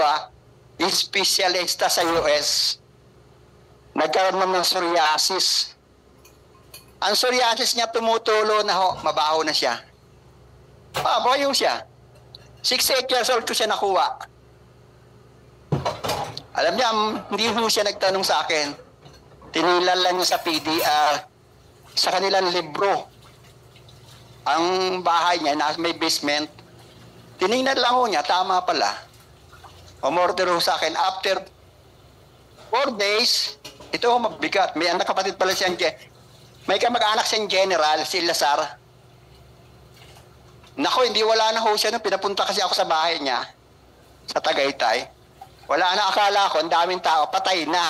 specialista sa US. Nagkaroon ng psoriasis. Ang psoriasis niya tumutulo na ho, mabaho na siya. Boyo siya. 68 years old ko siya nakuha. Alam niya, hindi ho siya nagtanong sa akin. Tinilan lang niya sa PDR, sa kanilang libro. Ang bahay niya, may basement. Tinignan lang ho niya, tama pala. Umorder ho sa akin. After 4 days, ito ho mabigat. May anak kapatid pala siyang, may kamag-anak siyang general, si Lazar. Nako, hindi wala na ho siya nung pinapunta kasi ako sa bahay niya, sa Tagaytay. Wala na, akala ko, ang daming tao, patay na.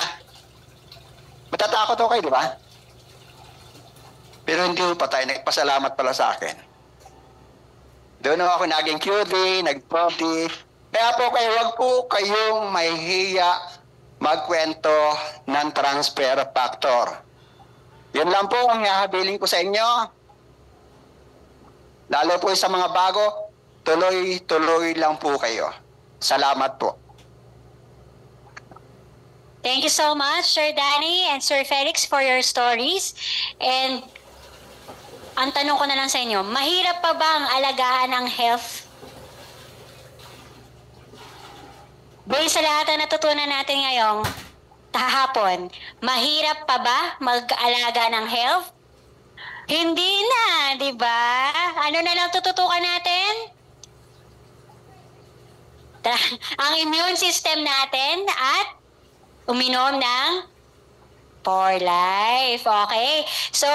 Matatakot ho kayo, di ba? Pero hindi ho patay, nagpasalamat pala sa akin. Doon ako naging QD, nag-body. Kaya po kayo, wag po kayong mahihiya magkwento ng transfer factor. Yun lang po ang hahabiling ko sa inyo. Lalo po sa mga bago, tuloy-tuloy lang po kayo. Salamat po. Thank you so much, Sir Danny and Sir Felix, for your stories. And ang tanong ko na lang sa inyo, mahirap pa ba ang alagaan ng health? Based sa lahat na natutunan natin ngayong hapon, mahirap pa ba mag-alaga ng health? Hindi na, di ba? Ano na lang tututukan natin? Ang immune system natin at uminom ng 4Life. Okay. So,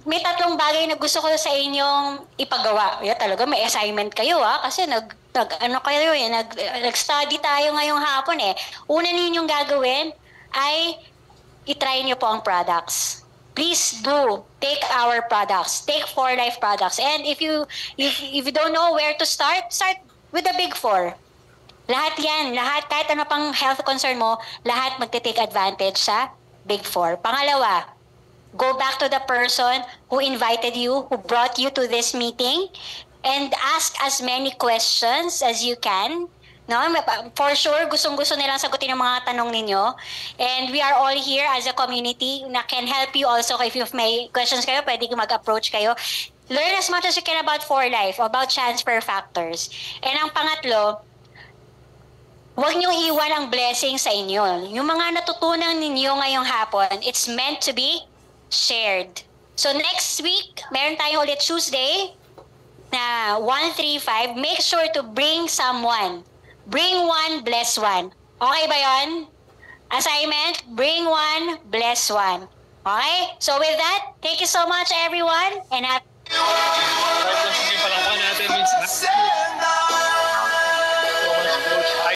may 3 bagay na gusto ko sa inyong ipagawa. Talaga may assignment kayo kasi nag-study tayo ngayong hapon Una ninyong gagawin ay i-try niyo po ang products. Please do take our products. Take 4Life products. And if you don't know where to start with the Big 4. Lahat yan, kahit ano pang health concern mo, lahat magte-take advantage sa Big 4. Pangalawa, go back to the person who invited you, who brought you to this meeting, and ask as many questions as you can. No? For sure, gustong-gusto nilang sagutin ang mga tanong ninyo. And we are all here as a community na can help you also. If you may questions kayo, pwede mag-approach kayo. Learn as much as you can about 4Life, about transfer factors. And ang pangatlo, Huwag niyong iwan ang blessing sa inyo. Yung mga natutunan ninyo ngayong hapon, it's meant to be shared. So next week, meron tayong ulit Tuesday na 135. Make sure to bring someone. Bring one, bless one. Okay ba yon? Assignment, bring one, bless one. Okay? So with that, thank you so much everyone and have Sige, palakpakan natin, Miss.